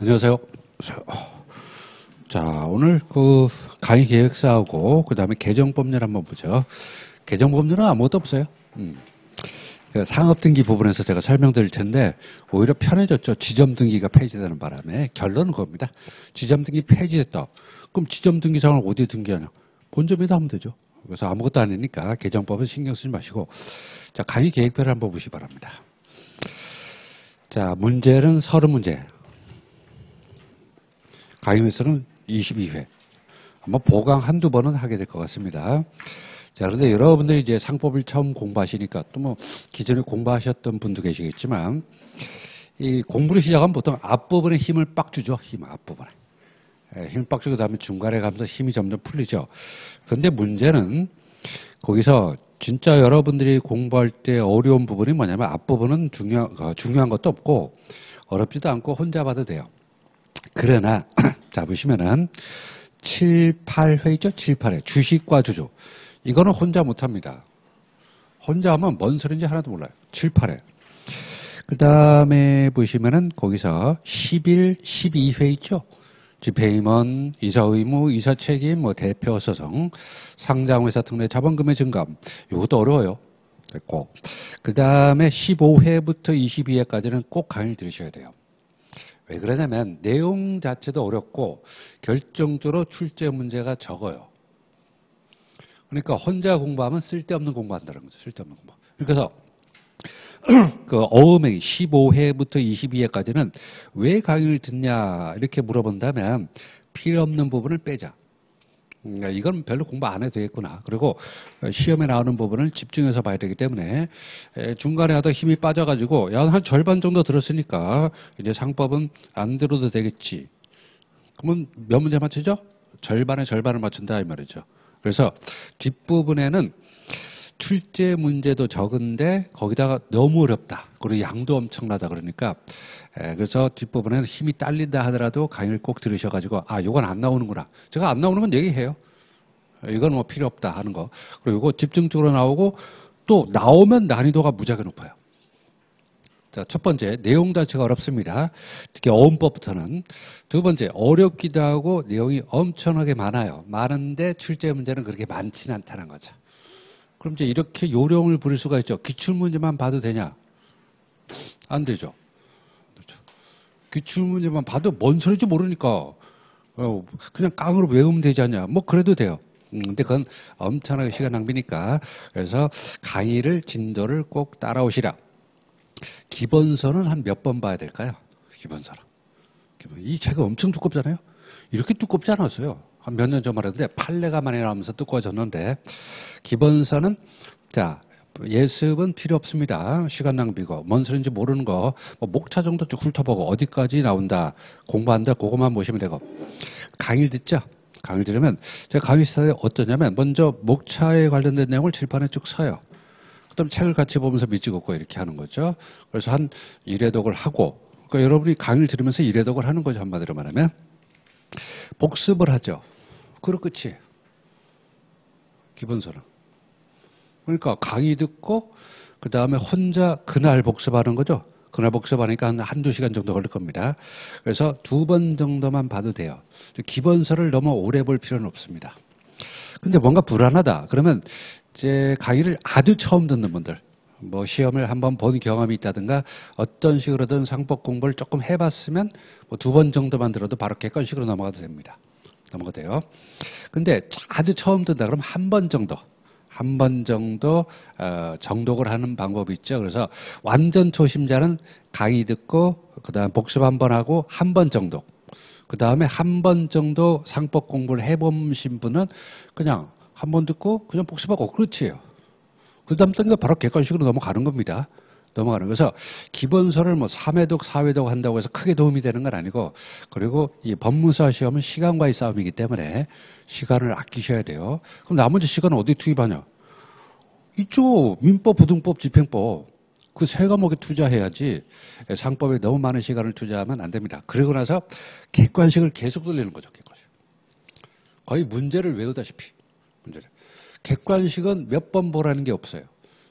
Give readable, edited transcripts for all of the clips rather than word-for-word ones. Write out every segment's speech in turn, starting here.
안녕하세요. 자, 오늘 그 강의 계획서하고 그 다음에 개정법률 한번 보죠. 개정법률은 아무것도 없어요. 그 상업등기 부분에서 제가 설명드릴 텐데 오히려 편해졌죠. 지점등기가 폐지되는 바람에 결론은 그겁니다. 지점등기 폐지됐다. 그럼 지점등기상을 어디에 등기하냐? 본점에다 하면 되죠. 그래서 아무것도 아니니까 개정법은 신경 쓰지 마시고 자, 강의 계획표를 한번 보시기 바랍니다. 자, 문제는 30문제. 강의 횟수는 22회. 아마 보강 한두 번은 하게 될 것 같습니다. 자, 그런데 여러분들이 이제 상법을 처음 공부하시니까 또 뭐 기존에 공부하셨던 분도 계시겠지만 이 공부를 시작하면 보통 앞부분에 힘을 빡 주죠. 힘 앞부분에. 힘을 빡 주고 그다음에 중간에 가면서 힘이 점점 풀리죠. 그런데 문제는 거기서 진짜 여러분들이 공부할 때 어려운 부분이 뭐냐면 앞부분은 중요한 것도 없고 어렵지도 않고 혼자 봐도 돼요. 그러나 자 보시면은 7, 8회 있죠? 7, 8회 주식과 주주 이거는 혼자 못합니다. 혼자 하면 뭔 소리인지 하나도 몰라요. 7, 8회 그 다음에 보시면은 거기서 11, 12회 있죠? 집행임원, 이사의무, 이사책임, 뭐 대표 소송, 상장회사 특례 자본금의 증감 이것도 어려워요. 됐고 그 다음에 15회부터 22회까지는 꼭 강의를 들으셔야 돼요. 왜 그러냐면 내용 자체도 어렵고 결정적으로 출제 문제가 적어요. 그러니까 혼자 공부하면 쓸데없는 공부한다는 거죠. 쓸데없는 공부. 그래서 그 어음의 15회부터 22회까지는 왜 강의를 듣냐 이렇게 물어본다면 필요 없는 부분을 빼자. 이건 별로 공부 안 해도 되겠구나. 그리고 시험에 나오는 부분을 집중해서 봐야 되기 때문에 중간에 하다 힘이 빠져가지고 야, 한 절반 정도 들었으니까 이제 상법은 안 들어도 되겠지. 그러면 몇 문제 맞추죠? 절반에 절반을 맞춘다 이 말이죠. 그래서 뒷부분에는 출제 문제도 적은데 거기다가 너무 어렵다. 그리고 양도 엄청나다 그러니까 그래서 뒷부분에는 힘이 딸린다 하더라도 강의를 꼭 들으셔가지고 아 이건 안 나오는구나. 제가 안 나오는 건 얘기해요. 이건 뭐 필요 없다 하는 거. 그리고 이거 집중적으로 나오고 또 나오면 난이도가 무지하게 높아요. 자, 첫 번째 내용 자체가 어렵습니다. 특히 어음법부터는. 두 번째 어렵기도 하고 내용이 엄청나게 많아요. 많은데 출제 문제는 그렇게 많지는 않다는 거죠. 그럼 이제 이렇게 요령을 부릴 수가 있죠. 기출문제만 봐도 되냐? 안 되죠. 기출문제만 봐도 뭔 소리인지 모르니까 그냥 깡으로 외우면 되지 않냐? 뭐 그래도 돼요. 근데 그건 엄청나게 시간 낭비니까 그래서 강의를 진도를 꼭 따라오시라. 기본서는 한 몇 번 봐야 될까요? 기본서는. 이 책이 엄청 두껍잖아요. 이렇게 두껍지 않았어요. 한 몇 년 전만 했는데 판례가 많이 나오면서 두꺼워졌는데 기본서는 자 예습은 필요 없습니다. 시간 낭비고 뭔 소리인지 모르는 거 뭐 목차 정도 쭉 훑어보고 어디까지 나온다 공부한다 그것만 보시면 되고 강의를 듣죠. 강의를 들으면 제가 강의 스타일이 어떠냐면 먼저 목차에 관련된 내용을 칠판에 쭉 써요. 그다음 책을 같이 보면서 밑줄 긋고 이렇게 하는 거죠. 그래서 한 1회독을 하고 그러니까 여러분이 강의를 들으면서 1회독을 하는 거죠. 한마디로 말하면 복습을 하죠. 그리고 끝이에요. 기본서는. 그러니까 강의 듣고 그 다음에 혼자 그날 복습하는 거죠. 그날 복습하니까 한두 시간 정도 걸릴 겁니다. 그래서 2번 정도만 봐도 돼요. 기본서를 너무 오래 볼 필요는 없습니다. 근데 뭔가 불안하다. 그러면 이제 강의를 아주 처음 듣는 분들, 뭐 시험을 한번 본 경험이 있다든가 어떤 식으로든 상법 공부를 조금 해봤으면 뭐 2번 정도만 들어도 바로 객관식으로 넘어가도 됩니다. 넘어가도 돼요. 근데 아주 처음 듣다 그러면 한 번 정도 정독을 하는 방법이 있죠. 그래서 완전 초심자는 강의 듣고 그다음 복습 한 번 하고 한 번 정도. 그 다음에 한 번 정도 상법 공부를 해보신 분은 그냥 한 번 듣고 그냥 복습하고 그렇지요. 그 다음 또 바로 객관식으로 넘어가는 겁니다. 넘어가는. 그래서 기본서를 뭐 3회독, 4회독 한다고 해서 크게 도움이 되는 건 아니고 그리고 이 법무사 시험은 시간과의 싸움이기 때문에 시간을 아끼셔야 돼요. 그럼 나머지 시간은 어디 투입하냐? 이쪽 민법, 부등법, 집행법 그 세 과목에 투자해야지 상법에 너무 많은 시간을 투자하면 안 됩니다. 그러고 나서 객관식을 계속 돌리는 거죠. 객관식. 거의 문제를 외우다시피. 문제를. 객관식은 몇 번 보라는 게 없어요.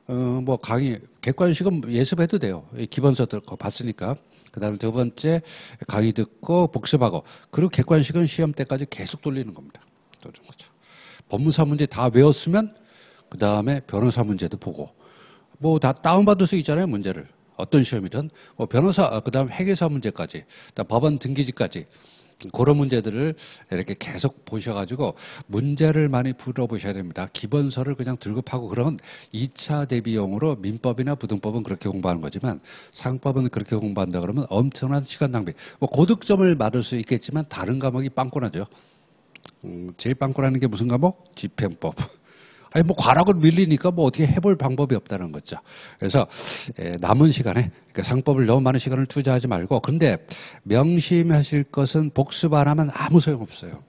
뭐 강의 객관식은 예습해도 돼요. 기본서들 거 봤으니까. 그다음에 두 번째 강의 듣고 복습하고 그리고 객관식은 시험 때까지 계속 돌리는 겁니다. 돌리는 거죠. 법무사 문제 다 외웠으면 그다음에 변호사 문제도 보고 뭐 다 다운받을 수 있잖아요, 문제를. 어떤 시험이든 뭐 변호사 그다음 회계사 문제까지 그다음 법원 등기직까지 그런 문제들을 이렇게 계속 보셔가지고 문제를 많이 풀어보셔야 됩니다. 기본서를 그냥 들고 파고 그런 2차 대비용으로 민법이나 부등법은 그렇게 공부하는 거지만 상법은 그렇게 공부한다 그러면 엄청난 시간 낭비. 뭐 고득점을 받을 수 있겠지만 다른 과목이 빵꾸나죠. 제일 빵꾸나는 게 무슨 과목? 집행법. 아니 뭐 과락을 밀리니까 뭐 어떻게 해볼 방법이 없다는 거죠. 그래서 남은 시간에 그러니까 상법을 너무 많은 시간을 투자하지 말고 근데 명심하실 것은 복습 안 하면 아무 소용없어요.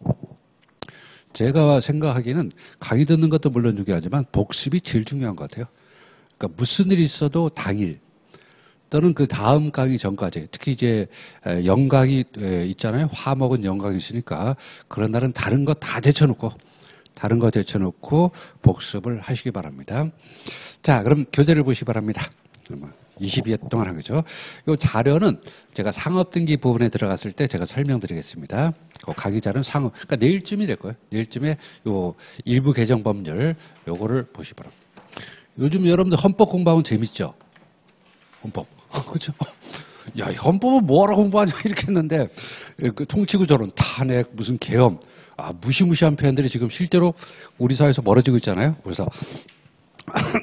제가 생각하기에는 강의 듣는 것도 물론 중요하지만 복습이 제일 중요한 것 같아요. 그러니까 무슨 일이 있어도 당일 또는 그 다음 강의 전까지 특히 이제 영강이 있잖아요. 화목은 영강이 있으니까 그런 날은 다른 거 다 제쳐놓고 복습을 하시기 바랍니다. 자, 그럼 교재를 보시기 바랍니다. 22회 동안 한 거죠. 이 자료는 제가 상업등기 부분에 들어갔을 때 제가 설명드리겠습니다. 그 강의 자료는 상업, 그러니까 내일쯤이 될 거예요. 내일쯤에 요 일부 개정 법률 요거를 보시기 바랍니다. 요즘 여러분들 헌법 공부하면 재밌죠? 헌법. 그렇죠? 야, 헌법은 뭐하러 공부하냐 이렇게 했는데 그 통치구조론, 탄핵, 무슨 계엄 무시무시한 표현들이 지금 실제로 우리 사회에서 멀어지고 있잖아요. 그래서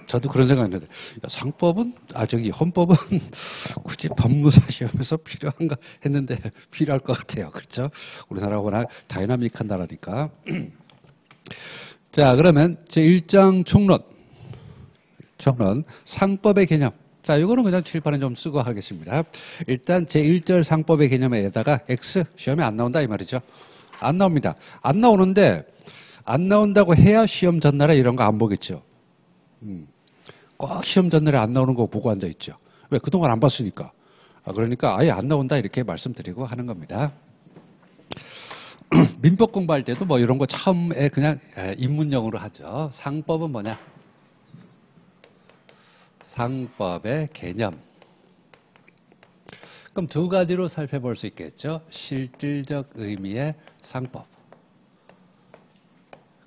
저도 그런 생각했는데 상법은 헌법은 굳이 법무사 시험에서 필요한가 했는데 필요할 것 같아요. 그렇죠? 우리나라가 워낙 다이나믹한 나라니까. 자, 그러면 제1장 총론 상법의 개념. 자, 이거는 그냥 칠판에 좀 쓰고 하겠습니다. 일단 제1절 상법의 개념에다가 X 시험에 안 나온다 이 말이죠. 안 나옵니다. 안 나오는데 안 나온다고 해야 시험 전날에 이런 거 안 보겠죠. 꼭 시험 전날에 안 나오는 거 보고 앉아 있죠. 왜? 그동안 안 봤으니까. 그러니까 아예 안 나온다 이렇게 말씀드리고 하는 겁니다. 민법 공부할 때도 뭐 이런 거 처음에 그냥 입문용으로 하죠. 상법은 뭐냐? 상법의 개념. 그럼 두 가지로 살펴볼 수 있겠죠. 실질적 의미의 상법.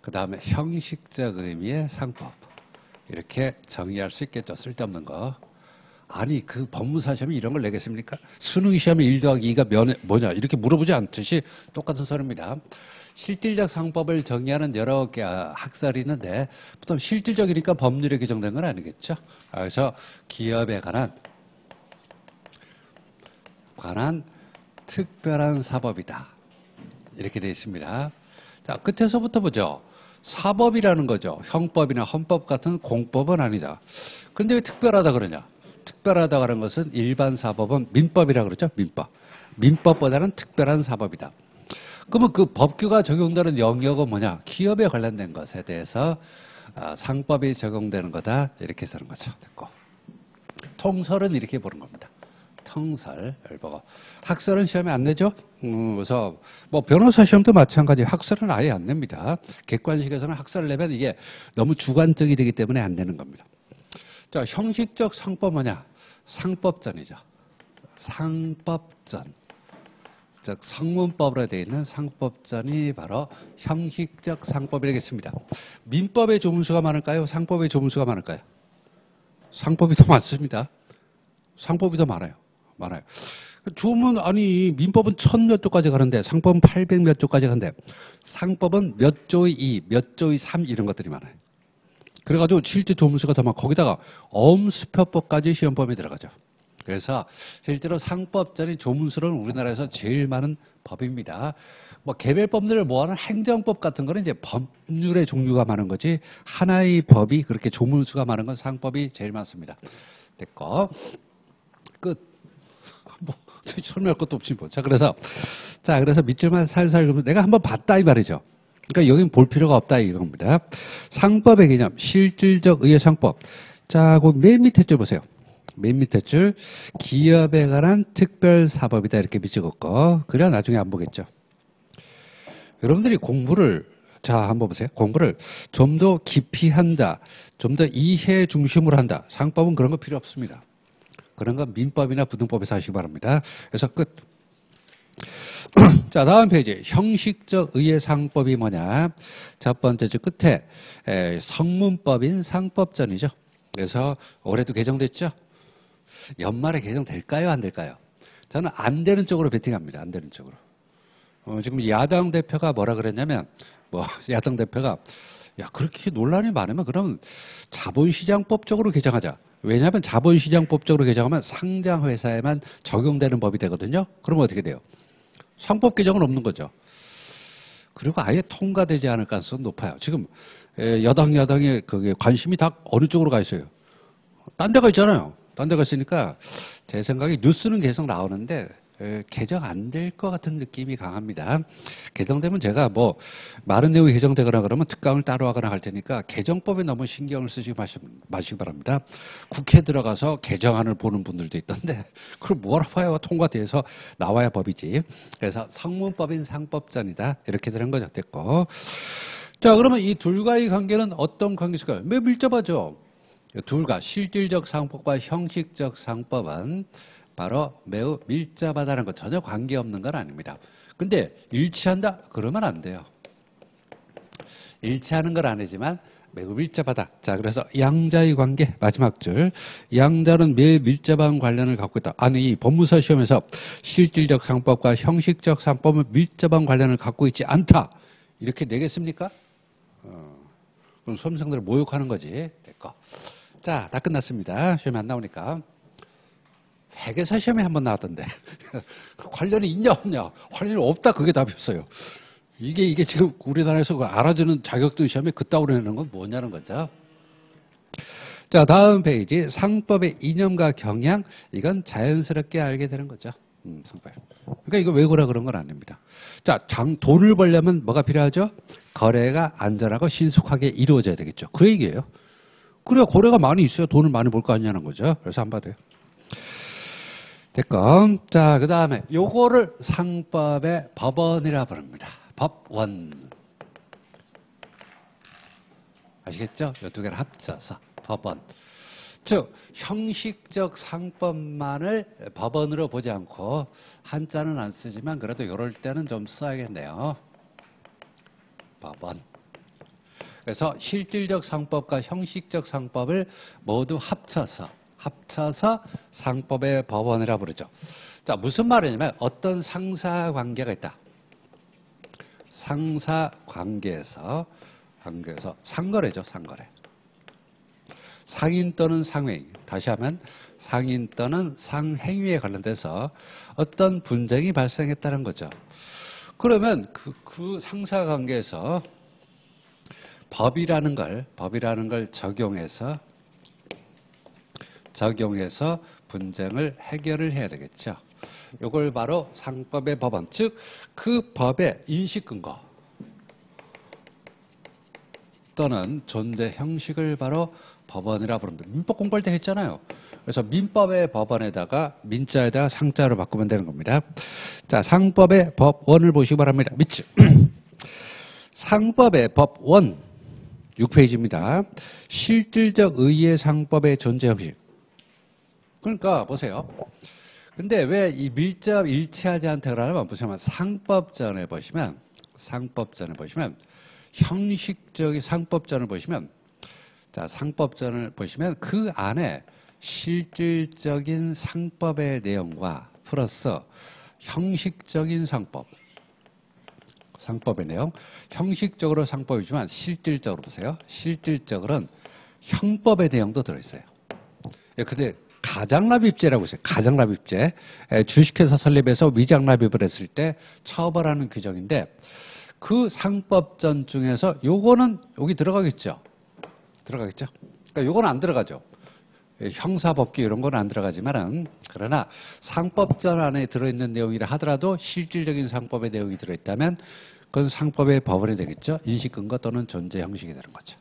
그 다음에 형식적 의미의 상법. 이렇게 정의할 수 있겠죠. 쓸데없는 거. 아니 그 법무사 시험이 이런 걸 내겠습니까? 수능 시험에 1 더하기 2가 뭐냐 이렇게 물어보지 않듯이 똑같은 소리입니다. 실질적 상법을 정의하는 여러 개 학설이 있는데 보통 실질적이니까 법률에 규정된 건 아니겠죠. 그래서 기업에 관한 특별한 사법이다. 이렇게 되어 있습니다. 자, 끝에서부터 보죠. 사법이라는 거죠. 형법이나 헌법 같은 공법은 아니다. 근데 왜 특별하다 그러냐? 특별하다 그런 것은 일반 사법은 민법이라 그러죠. 민법보다는 특별한 사법이다. 그러면 그 법규가 적용되는 영역은 뭐냐? 기업에 관련된 것에 대해서 상법이 적용되는 거다. 이렇게 쓰는 거죠. 됐고. 통설은 이렇게 보는 겁니다. 통설을 보고. 학설은 시험에 안 내죠? 그래서 뭐 변호사 시험도 마찬가지. 학설은 아예 안 냅니다. 객관식에서는 학설을 내면 이게 너무 주관적이 되기 때문에 안 되는 겁니다. 자, 형식적 상법 뭐냐? 상법전이죠. 상법전. 즉 성문법으로 되어 있는 상법전이 바로 형식적 상법이겠습니다. 민법의 조문수가 많을까요? 상법의 조문수가 많을까요? 상법이 더 많습니다. 상법이 더 많아요. 조문 아니 민법은 1000몇 조까지 가는데 상법은 800몇 조까지 가는데 상법은 몇 조의 2, 몇 조의 3 이런 것들이 많아요. 그래가지고 실제 조문수가 더 많고 거기다가 엄수표법까지 시험범위에 들어가죠. 그래서 실제로 상법전이 조문수는 우리나라에서 제일 많은 법입니다. 뭐 개별법률을 모아놓은 행정법 같은 거는 이제 법률의 종류가 많은 거지 하나의 법이 그렇게 조문수가 많은 건 상법이 제일 많습니다. 됐고 끝. 뭐 설명할 것도 없지 뭐. 그래서 밑줄만 살살 그러면 내가 한번 봤다 이 말이죠. 그러니까 여긴 볼 필요가 없다 이겁니다. 상법의 개념, 실질적 의의 상법. 자, 그 맨 밑에 줄 보세요. 맨 밑에 줄 기업에 관한 특별사법이다 이렇게 밑줄긋고 그래야 나중에 안 보겠죠. 여러분들이 공부를 한번 보세요. 공부를 좀 더 깊이 한다. 좀 더 이해 중심으로 한다. 상법은 그런 거 필요 없습니다. 그런 건 민법이나 부등법에서 하시기 바랍니다. 그래서 끝. 자, 다음 페이지. 형식적 의례상법이 뭐냐? 첫 번째 줄 끝에 성문법인 상법전이죠. 그래서 올해도 개정됐죠? 연말에 개정될까요? 안 될까요? 저는 안 되는 쪽으로 베팅합니다. 안 되는 쪽으로. 지금 야당 대표가 뭐라 그랬냐면, 야당 대표가, 야, 그렇게 논란이 많으면 그럼 자본시장법적으로 개정하자. 왜냐하면 자본시장법적으로 개정하면 상장회사에만 적용되는 법이 되거든요. 그러면 어떻게 돼요? 상법 개정은 없는 거죠. 그리고 아예 통과되지 않을 가능성은 높아요. 지금 야당의 그게 관심이 다 어느 쪽으로 가 있어요? 딴 데가 있잖아요. 딴 데가 있으니까 제 생각에 뉴스는 계속 나오는데 개정 안 될 것 같은 느낌이 강합니다. 개정되면 제가 많은 내용이 개정되거나 그러면 특강을 따로 하거나 할 테니까 개정법에 너무 신경을 쓰지 마시기 바랍니다. 국회 들어가서 개정안을 보는 분들도 있던데 그걸 뭐라 봐요. 통과돼서 나와야 법이지. 그래서 성문법인 상법전이다. 이렇게 되는 거죠. 됐고. 자, 그러면 이 둘과의 관계는 어떤 관계일까요? 매우 밀접하죠. 둘과 실질적 상법과 형식적 상법은 바로 매우 밀접하다는 것, 전혀 관계없는 건 아닙니다. 근데 일치한다? 그러면 안 돼요. 일치하는 건 아니지만 매우 밀접하다. 자, 그래서 양자의 관계, 마지막 줄. 양자는 매우 밀접한 관련을 갖고 있다. 아니, 이 법무사 시험에서 실질적 상법과 형식적 상법은 밀접한 관련을 갖고 있지 않다. 이렇게 내겠습니까? 그럼 수험생들을 모욕하는 거지. 됐고. 자, 다 끝났습니다. 시험에 안 나오니까. 회계사 시험에 한번 나왔던데. 관련이 있냐, 없냐? 관련이 없다. 그게 답이었어요. 이게 지금 우리나라에서 알아주는 자격증 시험에 그따구로 내는 건 뭐냐는 거죠. 자, 다음 페이지. 상법의 이념과 경향. 이건 자연스럽게 알게 되는 거죠. 상법. 그러니까 이거 외고라 그런 건 아닙니다. 자, 돈을 벌려면 뭐가 필요하죠? 거래가 안전하고 신속하게 이루어져야 되겠죠. 그 얘기예요. 그래야 거래가 많이 있어야 돈을 많이 벌 거 아니냐는 거죠. 그래서 안 봐도요. 됐고. 자, 그 다음에 요거를 상법의 법원이라 부릅니다. 법원. 아시겠죠? 이 두 개를 합쳐서 법원. 즉, 형식적 상법만을 법원으로 보지 않고 한자는 안 쓰지만 그래도 이럴 때는 좀 써야겠네요. 법원. 그래서 실질적 상법과 형식적 상법을 모두 합쳐서 상법의 법원이라 부르죠. 자, 무슨 말이냐면 어떤 상사관계가 있다. 상사관계에서 상거래죠. 상거래. 상인 또는 상회. 다시 하면 상인 또는 상행위에 관련돼서 어떤 분쟁이 발생했다는 거죠. 그러면 그 상사관계에서 법이라는 걸 적용해서 분쟁을 해결을 해야 되겠죠. 이걸 바로 상법의 법원, 즉 그 법의 인식근거 또는 존재 형식을 바로 법원이라 부릅니다. 민법 공부할 때 했잖아요. 그래서 민법의 법원에다가 민자에다가 상자로 바꾸면 되는 겁니다. 자, 상법의 법원을 보시기 바랍니다. 밑줄. 상법의 법원 6페이지입니다. 실질적 의의 상법의 존재 형식. 그러니까 보세요. 근데 왜 이 밀접 일치하지 않다 그러냐면 보시면 상법전에 보시면 형식적인 상법전을 보시면 자, 상법전을 보시면 그 안에 실질적인 상법의 내용과 플러스 형식적인 상법의 내용, 형식적으로 상법이지만 실질적으로 보세요. 실질적으로는 형법의 내용도 들어있어요. 근데 가장납입죄라고 있어요. 가장납입죄. 주식회사 설립해서 위장납입을 했을 때 처벌하는 규정인데 그 상법전 중에서 요거는 여기 들어가겠죠. 그러니까 요건 안 들어가죠. 형사법규 이런 건 안 들어가지만은 그러나 상법전 안에 들어있는 내용이라 하더라도 실질적인 상법의 내용이 들어있다면 그건 상법의 법원이 되겠죠. 인식근거 또는 존재 형식이 되는 거죠.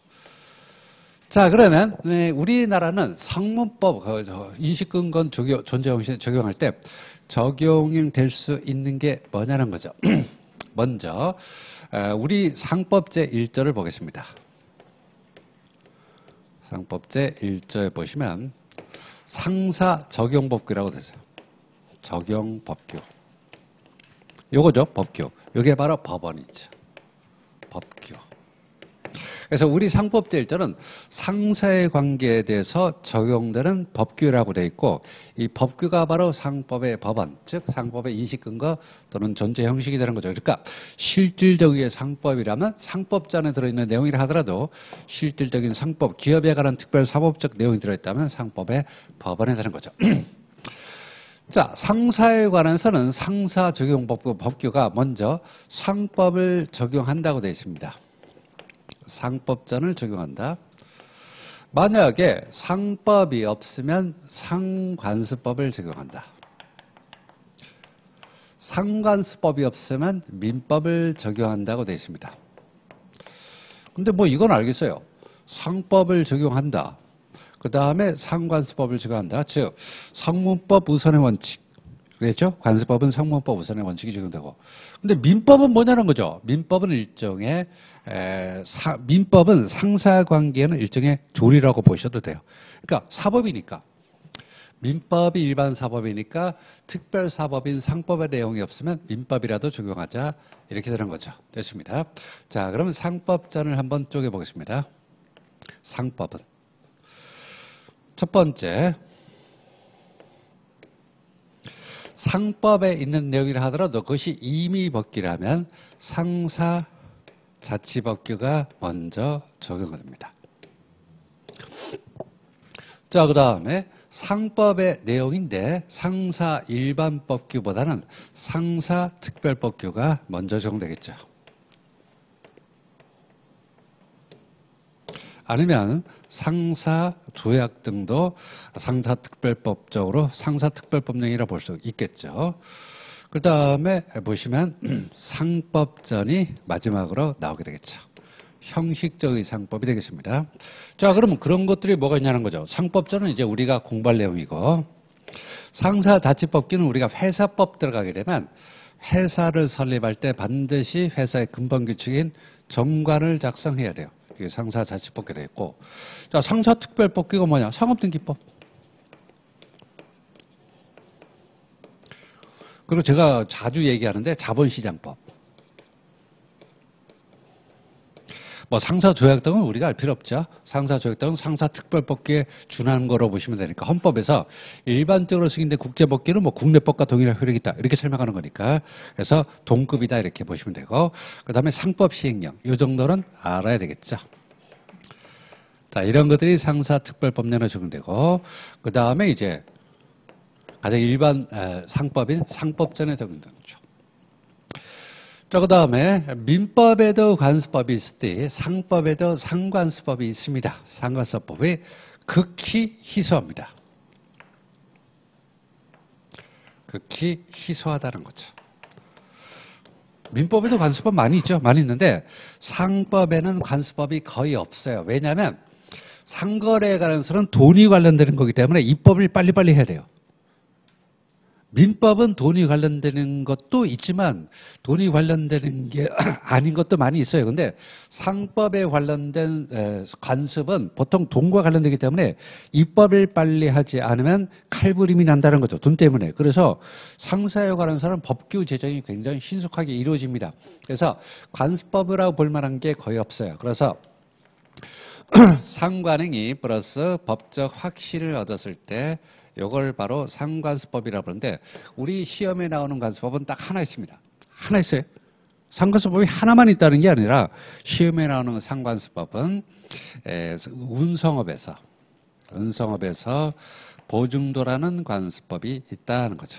자, 그러면 우리나라는 성문법 인식근거 존재 형식 적용할 때 적용이 될 수 있는 게 뭐냐는 거죠. 먼저 우리 상법제 1조를 보겠습니다. 상법제 1조에 보시면 상사 적용법규라고 되죠. 적용법규. 요거죠, 법규. 요게 바로 법원이죠. 법규. 그래서 우리 상법제 1조는 상사의 관계에 대해서 적용되는 법규라고 되어 있고, 이 법규가 바로 상법의 법원, 즉 상법의 인식근거 또는 존재 형식이 되는 거죠. 그러니까 실질적인 상법이라면 상법자 안에 들어있는 내용이라 하더라도 실질적인 상법, 기업에 관한 특별 사법적 내용이 들어있다면 상법의 법원에 되는 거죠. 자, 상사에 관해서는 상사 적용법규, 법규가 먼저 상법을 적용한다고 되어 있습니다. 상법전을 적용한다. 만약에 상법이 없으면 상관습법을 적용한다. 상관습법이 없으면 민법을 적용한다고 되어 있습니다. 근데 뭐 이건 알겠어요. 상법을 적용한다. 그 다음에 상관습법을 적용한다. 즉 성문법 우선의 원칙. 그랬죠? 관습법은 성문법 우선의 원칙이 적용되고. 근데 민법은 뭐냐는 거죠. 민법은 일종의 민법은 상사관계에는 일종의 조리라고 보셔도 돼요. 그러니까 사법이니까. 민법이 일반 사법이니까 특별 사법인 상법의 내용이 없으면 민법이라도 적용하자. 이렇게 되는 거죠. 됐습니다. 자, 그러면 상법전을 한번 쪼개보겠습니다. 상법은. 첫 번째. 상법에 있는 내용이라 하더라도 그것이 임의법규라면 상사자치법규가 먼저 적용됩니다. 자, 그 다음에 상법의 내용인데 상사 일반법규보다는 상사특별법규가 먼저 적용되겠죠. 아니면 상사조약 등도 상사특별법적으로 상사특별법령이라 볼 수 있겠죠. 그 다음에 보시면 상법전이 마지막으로 나오게 되겠죠. 형식적의 상법이 되겠습니다. 자, 그러면 그런 것들이 뭐가 있냐는 거죠. 상법전은 이제 우리가 공부할 내용이고, 상사자치법규는 우리가 회사법 들어가게 되면 회사를 설립할 때 반드시 회사의 근본규칙인 정관을 작성해야 돼요. 이게 상사자치법규가 되어 있고, 자, 상사특별법규가 뭐냐? 상업등기법. 그리고 제가 자주 얘기하는데 자본시장법. 뭐 상사조약 등은 우리가 알 필요 없죠. 상사조약 등은 상사특별법규에 준하는 거로 보시면 되니까 헌법에서 일반적으로 승인된 국제법규는 뭐 국내법과 동일한 효력이 있다. 이렇게 설명하는 거니까. 그래서 동급이다 이렇게 보시면 되고, 그 다음에 상법시행령. 이 정도는 알아야 되겠죠. 자, 이런 것들이 상사특별법령에 적용되고, 그 다음에 이제 가장 일반 상법인 상법전에 적용되는 거죠. 자, 그 다음에 민법에도 관습법이 있을 때 상법에도 상관습법이 있습니다. 상관습법이 극히 희소합니다. 극히 희소하다는 거죠. 민법에도 관습법 많이 있죠. 많이 있는데 상법에는 관습법이 거의 없어요. 왜냐하면 상거래에 관해서는 돈이 관련되는 거기 때문에 입법을 빨리빨리 해야 돼요. 민법은 돈이 관련되는 것도 있지만 돈이 관련되는 게 아닌 것도 많이 있어요. 근데 상법에 관련된 관습은 보통 돈과 관련되기 때문에 입법을 빨리 하지 않으면 칼부림이 난다는 거죠. 돈 때문에. 그래서 상사에 관해서는 법규 제정이 굉장히 신속하게 이루어집니다. 그래서 관습법이라고 볼 만한 게 거의 없어요. 그래서 상관행위 플러스 법적 확신을 얻었을 때 이걸 바로 상관습법이라고 부르는데 우리 시험에 나오는 관습법은 딱 하나 있습니다. 하나 있어요. 상관습법이 하나만 있다는 게 아니라 시험에 나오는 상관습법은 운송업에서 보증도라는 관습법이 있다는 거죠.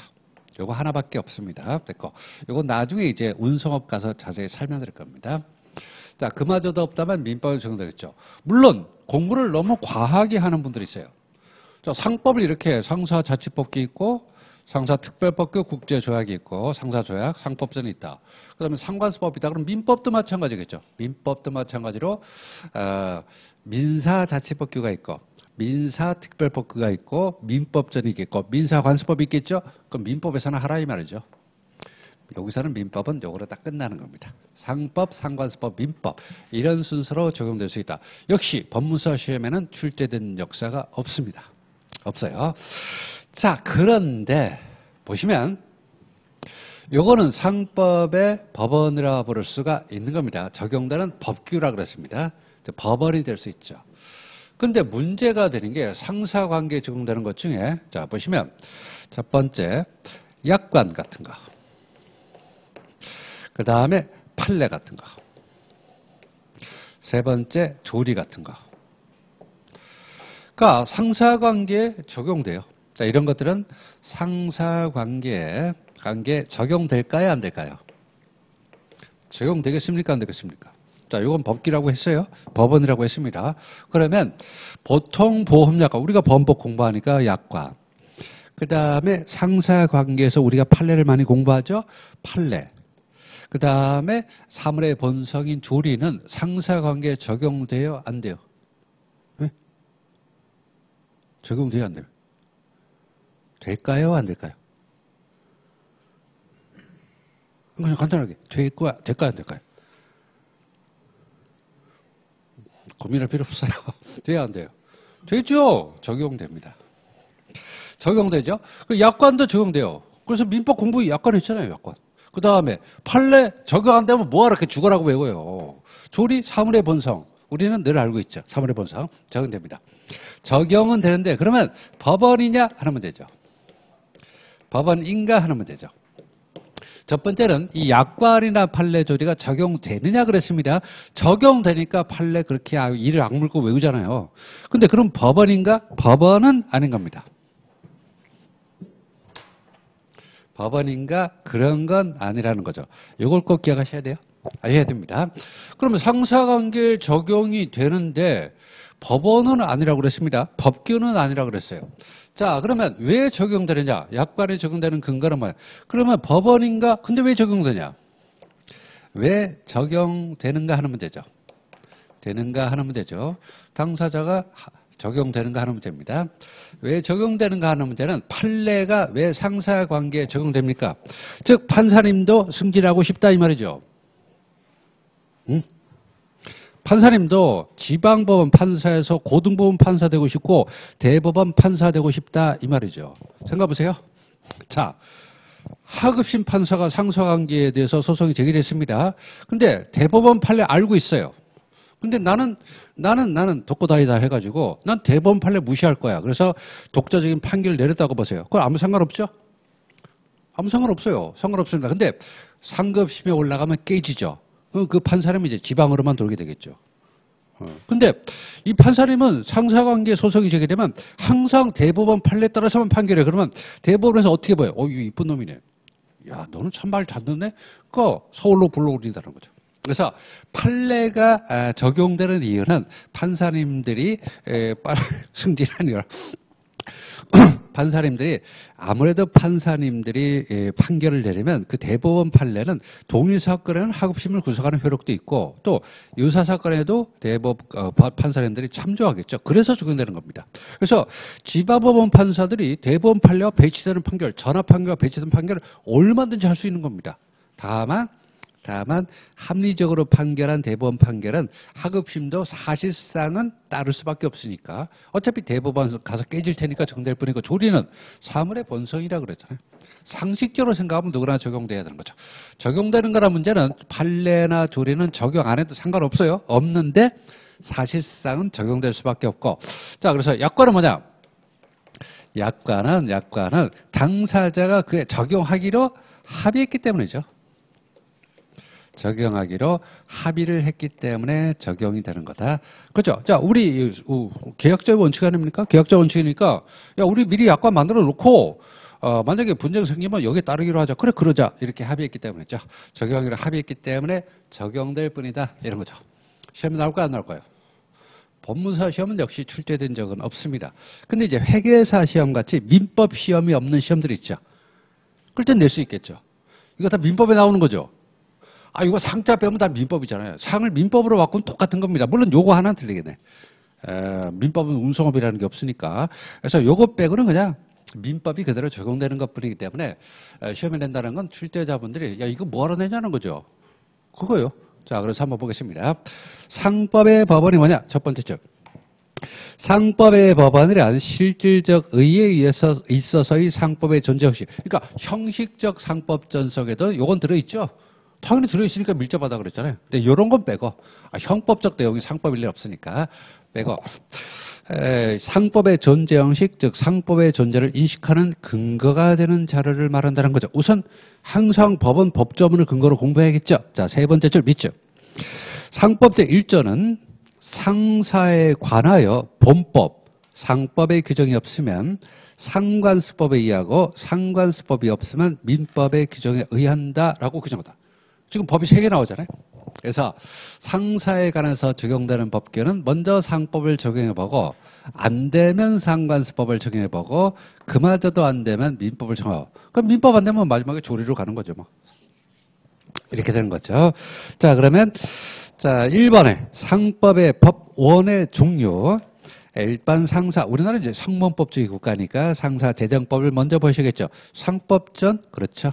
요거 하나밖에 없습니다. 됐고, 요거 나중에 이제 운송업 가서 자세히 설명드릴 겁니다. 자, 그마저도 없다면 민법에 적용되겠죠. 물론 공부를 너무 과하게 하는 분들이 있어요. 자, 상법을 이렇게 상사자치법규 있고 상사특별법규 국제조약이 있고 상사조약, 상법전이 있다. 그다음에 상관습법이다. 그럼 민법도 마찬가지겠죠. 민법도 마찬가지로 민사자치법규가 있고 민사특별법규가 있고 민법전이 있겠고 민사관습법이 있겠죠. 그럼 민법에서는 하라 이 말이죠. 여기서는 민법은 요거로 딱 끝나는 겁니다. 상법, 상관습법, 민법 이런 순서로 적용될 수 있다. 역시 법무사 시험에는 출제된 역사가 없습니다. 없어요. 자, 그런데 보시면 요거는 상법의 법원이라 부를 수가 있는 겁니다. 적용되는 법규라 그랬습니다. 법원이 될 수 있죠. 근데 문제가 되는 게 상사관계에 적용되는 것 중에 자 보시면 첫 번째 약관 같은 거, 그 다음에 판례 같은 거, 세 번째 조리 같은 거. 그러니까 상사관계에 적용돼요. 자, 이런 것들은 상사관계에 적용될까요? 안 될까요? 적용되겠습니까? 안 되겠습니까? 자, 이건 법규라고 했어요. 법원이라고 했습니다. 그러면 보통 보험약관, 우리가 범법 공부하니까 약관. 그 다음에 상사관계에서 우리가 판례를 많이 공부하죠. 판례. 그 다음에 사물의 본성인 조리는 상사관계에 적용돼요? 안 돼요? 네? 적용돼요? 안 돼요? 될까요? 안 될까요? 그냥 간단하게 될까요? 안 될까요? 고민할 필요 없어요. 돼야 안 돼요? 되죠? 적용됩니다. 적용되죠? 약관도 적용돼요. 그래서 민법 공부 약관 했잖아요, 약관. 그 다음에 판례 적용 안 되면 뭐하러 이렇게 죽어라고 외워요. 조리, 사물의 본성. 우리는 늘 알고 있죠. 사물의 본성. 적용됩니다. 적용은 되는데 그러면 법원이냐 하는 문제죠. 법원인가 하는 문제죠. 첫 번째는 이 약관이나 판례 조리가 적용되느냐 그랬습니다. 적용되니까 판례 그렇게 이를 악물고 외우잖아요. 근데 그럼 법원인가? 법원은 아닌 겁니다. 법원인가? 그런 건 아니라는 거죠. 이걸 꼭 기억하셔야 돼요. 아셔야 됩니다. 그러면 상사관계 적용이 되는데 법원은 아니라고 그랬습니다. 법규는 아니라고 그랬어요. 자, 그러면 왜 적용되느냐? 약관에 적용되는 근거는 뭐야? 그러면 법원인가? 근데 왜 적용되냐? 왜 적용되는가 하는 문제죠. 되는가 하는 문제죠. 당사자가 적용되는가 하는 문제입니다. 왜 적용되는가 하는 문제는 판례가 왜 상사관계에 적용됩니까? 즉 판사님도 승진하고 싶다 이 말이죠. 응? 판사님도 지방법원 판사에서 고등법원 판사 되고 싶고 대법원 판사 되고 싶다 이 말이죠. 생각해보세요. 자, 하급심 판사가 상사관계에 대해서 소송이 제기됐습니다. 근데 대법원 판례 알고 있어요. 근데 나는 독고다이다 해가지고 난 대법원 판례 무시할 거야. 그래서 독자적인 판결을 내렸다고 보세요. 그건 아무 상관없죠? 아무 상관없어요. 상관없습니다. 근데 상급심에 올라가면 깨지죠. 그 판사님은 이제 지방으로만 돌게 되겠죠. 근데 이 판사님은 상사관계 소송이 제기되면 항상 대법원 판례에 따라서만 판결해. 그러면 대법원에서 어떻게 봐요? 이거 이쁜 놈이네. 야, 너는 참 말 잘 듣네? 그거 서울로 불러올린다는 거죠. 그래서 판례가 적용되는 이유는 판사님들이 승진하니라. 판사님들이 아무래도 판사님들이 판결을 내리면 그 대법원 판례는 동일 사건에는 하급심을 구성하는 효력도 있고 또 유사 사건에도 판사님들이 참조하겠죠. 그래서 적용되는 겁니다. 그래서 지방법원 판사들이 대법원 판례와 배치되는 판결, 전합 판결과 배치되는 판결을 얼마든지 할 수 있는 겁니다. 다만 합리적으로 판결한 대법원 판결은 하급심도 사실상은 따를 수밖에 없으니까 어차피 대법원 가서 깨질 테니까 적용될 뿐이고 조리는 사물의 본성이라 그랬잖아요. 상식적으로 생각하면 누구나 적용돼야 되는 거죠. 적용되는 거란 문제는 판례나 조리는 적용 안 해도 상관없어요. 없는데 사실상은 적용될 수밖에 없고 자 그래서 약관은 뭐냐? 약관은 당사자가 그에 적용하기로 합의했기 때문이죠. 적용하기로 합의를 했기 때문에 적용이 되는 거다. 그렇죠? 자, 우리 계약적 원칙 아닙니까? 계약적 원칙이니까 야, 우리 미리 약관 만들어 놓고 만약에 분쟁 생기면 여기에 따르기로 하자. 그래, 그러자. 이렇게 합의했기 때문이죠. 적용하기로 합의했기 때문에 적용될 뿐이다. 이런 거죠. 시험이 나올까요? 안 나올까요? 법무사 시험은 역시 출제된 적은 없습니다. 근데 이제 회계사 시험 같이 민법 시험이 없는 시험들이 있죠. 그럴 땐 낼 수 있겠죠. 이거 다 민법에 나오는 거죠. 이거 상자 빼면 다 민법이잖아요. 상을 민법으로 바꾸면 똑같은 겁니다. 물론 요거 하나는 틀리겠네. 민법은 운송업이라는 게 없으니까. 그래서 요거 빼고는 그냥 민법이 그대로 적용되는 것 뿐이기 때문에 시험에 낸다는 건 출제자분들이 야, 이거 뭐하러 내냐는 거죠. 그거요. 자, 그래서 한번 보겠습니다. 상법의 법원이 뭐냐? 첫 번째 점. 상법의 법원이란 실질적 의의에 의해서 있어서의 상법의 존재 형식. 그러니까 형식적 상법전 속에도 요건 들어있죠. 당연히 들어있으니까 밀접하다 그랬잖아요. 근데 요런 건 빼고 형법적 내용이 상법일 리 없으니까 빼고 상법의 존재 형식, 즉 상법의 존재를 인식하는 근거가 되는 자료를 말한다는 거죠. 우선 항상 법은 법조문을 근거로 공부해야겠죠. 자, 세 번째 줄 밑줄. 상법 제1조는 상사에 관하여 본법, 상법의 규정이 없으면 상관수법에 의하고 상관수법이 없으면 민법의 규정에 의한다라고 규정하다. 지금 법이 3개 나오잖아요. 그래서 상사에 관해서 적용되는 법규는 먼저 상법을 적용해보고 안 되면 상관수법을 적용해보고 그마저도 안 되면 민법을 적용하고 그럼 민법 안 되면 마지막에 조리로 가는 거죠. 뭐. 이렇게 되는 거죠. 자, 그러면 자 1번에 상법의 법원의 종류. 일반 상사, 우리나라는 이제 상문법주의 국가니까 상사 재정법을 먼저 보시겠죠. 상법전, 그렇죠.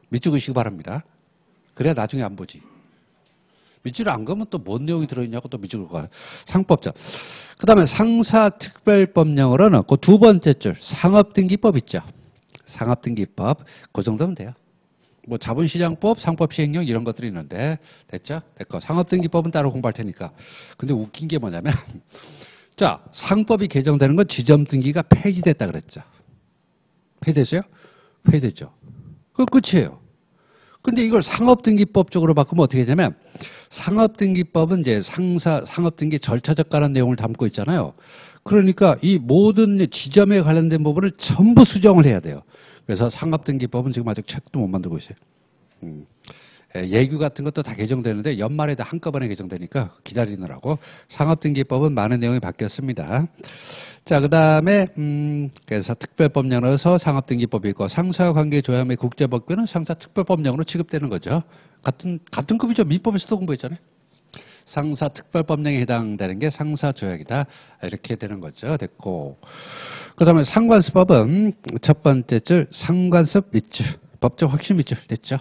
밑줄 그시기 바랍니다. 그래야 나중에 안 보지. 밑줄 안 그으면 또 뭔 내용이 들어있냐고 또 밑줄 그어요. 상법전. 그 다음에 상사특별법령으로는 그 두 번째 줄, 상업등기법 있죠. 상업등기법. 그 정도면 돼요. 뭐 자본시장법, 상법시행령 이런 것들이 있는데 됐죠? 됐고 상업등기법은 따로 공부할 테니까. 근데 웃긴 게 뭐냐면 자, 상법이 개정되는 건 지점등기가 폐지됐다 그랬죠. 폐지됐어요? 폐지됐죠. 그거 끝이에요. 근데 이걸 상업등기법 쪽으로 바꾸면 어떻게 되냐면 상업등기법은 이제 상업등기 절차적 관한 내용을 담고 있잖아요. 그러니까 이 모든 지점에 관련된 부분을 전부 수정을 해야 돼요. 그래서 상업등기법은 지금 아직 책도 못 만들고 있어요. 예규 같은 것도 다 개정되는데 연말에 다 한꺼번에 개정되니까 기다리느라고 상업등기법은 많은 내용이 바뀌었습니다. 자, 그 다음에 그래서 특별법령으로서 상업등기법이 있고 상사관계조약의 국제법규는 상사특별법령으로 취급되는 거죠. 같은 급이죠. 민법에서도 공부했잖아요. 상사특별법령에 해당되는 게 상사조약이다. 이렇게 되는 거죠. 됐고 그 다음에 상관수법은 첫 번째 줄 상관습 밑줄 법적 확신 밑줄 됐죠.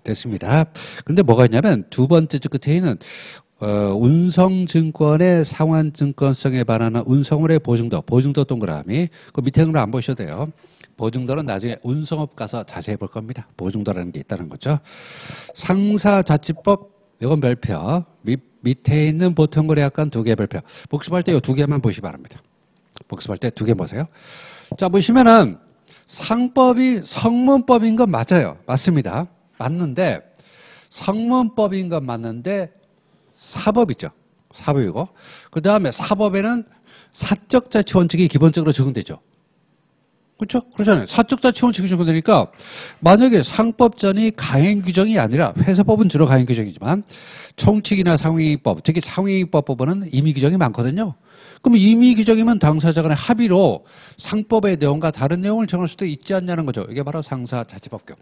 됐습니다. 근데 뭐가 있냐면 두 번째 줄 끝에 있는 운성증권의 상환증권성에 반하는 운성물의 보증도 동그라미. 그 밑에 있는 거 안 보셔도 돼요. 보증도는 나중에 운송업 가서 자세히 볼 겁니다. 보증도라는 게 있다는 거죠. 상사자치법, 이건 별표. 밑에 있는 보통거래약관 2개 별표. 복습할 때 이 2개만 보시기 바랍니다. 복습할 때 2개 보세요. 자, 보시면은 상법이 성문법인 건 맞아요. 맞습니다. 맞는데 성문법인 건 맞는데 사법이죠. 사법이고 그 다음에 사법에는 사적자치 원칙이 기본적으로 적용되죠. 그렇죠? 그렇잖아요. 사적자치 원칙이 적용되니까 만약에 상법전이 가행 규정이 아니라 회사법은 주로 가행 규정이지만 총칙이나 상행위법, 특히 상행위법 부분은 임의 규정이 많거든요. 그럼 임의 규정이면 당사자 간의 합의로 상법의 내용과 다른 내용을 정할 수도 있지 않냐는 거죠. 이게 바로 상사자치법규.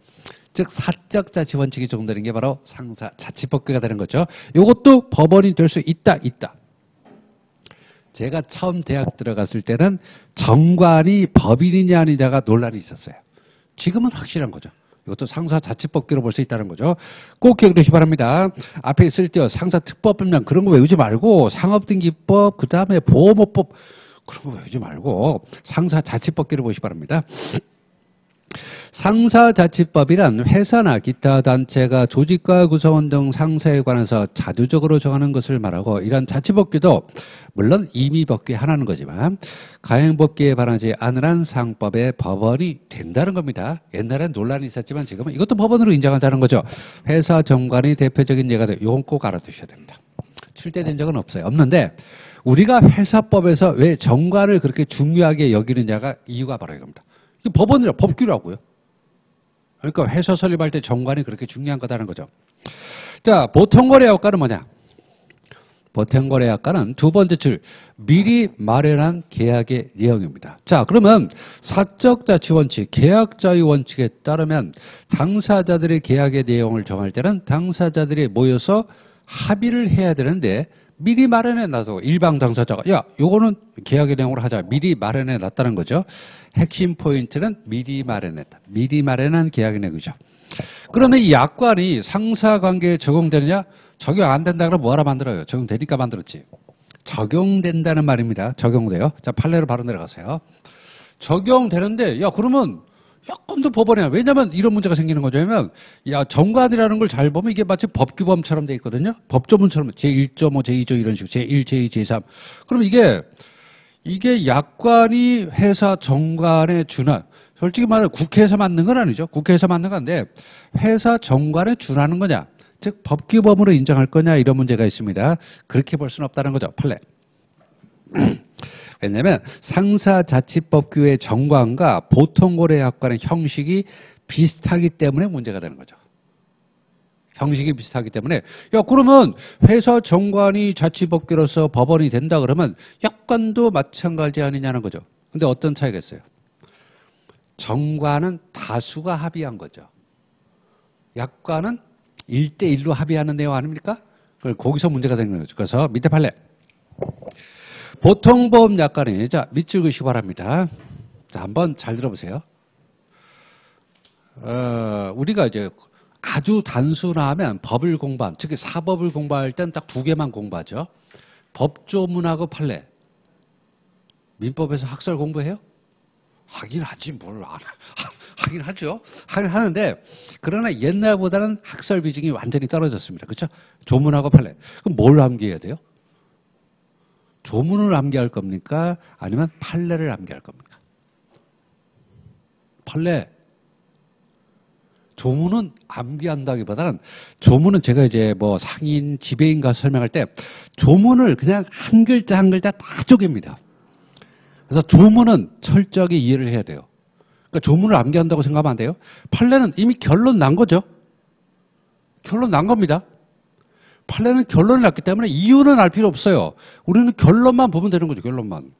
즉 사적자치 원칙이 적용되는 게 바로 상사자치법규가 되는 거죠. 이것도 법원이 될 수 있다. 제가 처음 대학 들어갔을 때는 정관이 법인이냐 아니냐가 논란이 있었어요. 지금은 확실한 거죠. 이것도 상사자치법규로 볼 수 있다는 거죠. 꼭 기억하시기 바랍니다. 앞에 있을 때 상사특법법령 그런 거 외우지 말고 상업등기법, 그 다음에 보험업법 그런 거 외우지 말고 상사자치법규를 보시기 바랍니다. 상사자치법이란 회사나 기타 단체가 조직과 구성원 등 상사에 관해서 자주적으로 정하는 것을 말하고 이런 자치법규도 물론 임의법규의 하나는 거지만 가행법규에 반하지 않으란 상법의 법원이 된다는 겁니다. 옛날엔 논란이 있었지만 지금은 이것도 법원으로 인정한다는 거죠. 회사 정관이 대표적인 예가 돼요. 이건 꼭 알아두셔야 됩니다. 출제된 적은 없어요. 없는데 우리가 회사법에서 왜 정관을 그렇게 중요하게 여기느냐가 이유가 바로 이겁니다. 이게 법원이라 법규라고요. 그러니까 회사 설립할 때 정관이 그렇게 중요한 거다는 거죠. 자, 보통거래약관은 뭐냐? 보통거래약관은 두 번째 줄 미리 마련한 계약의 내용입니다. 자, 그러면 사적자치원칙, 계약자의 원칙에 따르면 당사자들의 계약의 내용을 정할 때는 당사자들이 모여서 합의를 해야 되는데 미리 마련해 놔서 일방 당사자가 야, 요거는 계약의 내용으로 하자. 미리 마련해 놨다는 거죠. 핵심 포인트는 미리 마련했다. 미리 마련한 계약의 내용이죠. 그러면 이 약관이 상사관계에 적용되느냐? 적용 안 된다 그러면 뭐하러 만들어요? 적용되니까 만들었지. 적용된다는 말입니다. 적용돼요. 자, 판례로 바로 내려가세요. 적용되는데, 야, 그러면 약간도 법원이야. 왜냐면 이런 문제가 생기는 거죠. 왜냐면, 야, 정관이라는 걸 잘 보면 이게 마치 법규범처럼 돼 있거든요. 법조문처럼 제1.5, 제2조 이런 식으로 제1, 제2, 제3. 그럼 이게 약관이 회사 정관에 준한, 솔직히 말해 국회에서 맞는 건 아니죠. 국회에서 맞는 건데 회사 정관에 준하는 거냐, 즉 법규범으로 인정할 거냐, 이런 문제가 있습니다. 그렇게 볼 수는 없다는 거죠. 판례. 왜냐하면 상사자치법규의 정관과 보통고래 약관의 형식이 비슷하기 때문에 문제가 되는 거죠. 형식이 비슷하기 때문에, 야, 그러면 회사 정관이 자치법규로서 법원이 된다 그러면 약관도 마찬가지 아니냐는 거죠. 근데 어떤 차이가 있어요? 정관은 다수가 합의한 거죠. 약관은 1대1로 합의하는 내용 아닙니까? 그걸 거기서 문제가 되는 거죠. 그래서 밑에 판례. 보통보험 약관이, 자, 밑줄그시기 바랍니다. 자, 한번 잘 들어보세요. 우리가 이제 아주 단순하면 법을 공부한, 즉 사법을 공부할 땐 딱 두 개만 공부하죠. 법조문하고 판례. 민법에서 학설 공부해요? 하긴 하지, 뭘 안 하긴 하죠. 하긴 하는데, 그러나 옛날보다는 학설 비중이 완전히 떨어졌습니다. 그렇죠? 조문하고 판례. 그럼 뭘 암기해야 돼요? 조문을 암기할 겁니까? 아니면 판례를 암기할 겁니까? 판례. 조문은 암기한다기보다는, 조문은 제가 이제 뭐 상인, 지배인 가서 설명할 때 조문을 그냥 한 글자 한 글자 다 쪼갭니다. 그래서 조문은 철저하게 이해를 해야 돼요. 그러니까 조문을 암기한다고 생각하면 안 돼요. 판례는 이미 결론 난 거죠. 결론 난 겁니다. 판례는 결론이 났기 때문에 이유는 알 필요 없어요. 우리는 결론만 보면 되는 거죠. 결론만.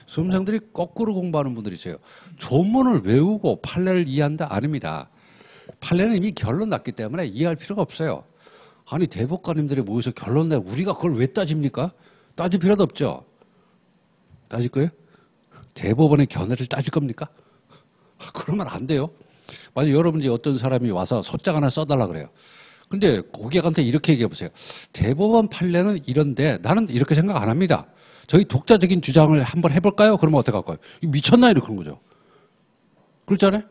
수험생들이 거꾸로 공부하는 분들이 있어요. 조문을 외우고 판례를 이해한다? 아닙니다. 판례는 이미 결론 났기 때문에 이해할 필요가 없어요. 아니, 대법관님들이 모여서 결론 내고 우리가 그걸 왜 따집니까? 따질 필요도 없죠. 따질 거예요? 대법원의 견해를 따질 겁니까? 그러면 안 돼요. 만약 여러분이 어떤 사람이 와서 소장 하나 써달라 그래요. 근데 고객한테 이렇게 얘기해 보세요. 대법원 판례는 이런데 나는 이렇게 생각 안 합니다. 저희 독자적인 주장을 한번 해볼까요? 그러면 어떻게 할까요? 미쳤나? 이렇게 그런 거죠. 그렇잖아요?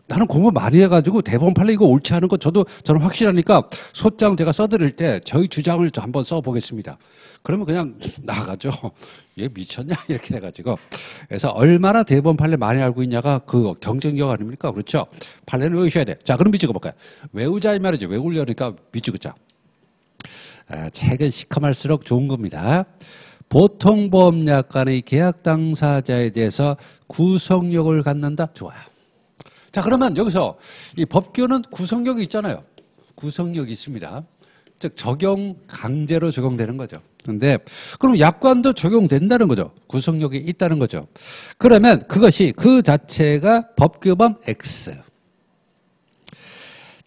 나는 공부 많이 해가지고 대법원 판례 이거 옳지 않은 거 저는 확실하니까 소장 제가 써드릴 때 저희 주장을 한번 써보겠습니다. 그러면 그냥 나가죠. 얘 미쳤냐? 이렇게 해가지고. 그래서 얼마나 대법원 판례 많이 알고 있냐가 그 경쟁력 아닙니까? 그렇죠? 판례는 외우셔야 돼. 자, 그럼 밑줄 그어볼까요? 외우자 이 말이죠. 외우려니까 밑줄 긋자. 책은 시커멀수록 좋은 겁니다. 보통보험약관의 계약 당사자에 대해서 구속력을 갖는다? 좋아요. 자, 그러면 여기서 이 법규는 구속력이 있잖아요. 구속력이 있습니다. 즉 적용, 강제로 적용되는 거죠. 그런데 그럼 약관도 적용된다는 거죠. 구속력이 있다는 거죠. 그러면 그것이 그 자체가 법규범 X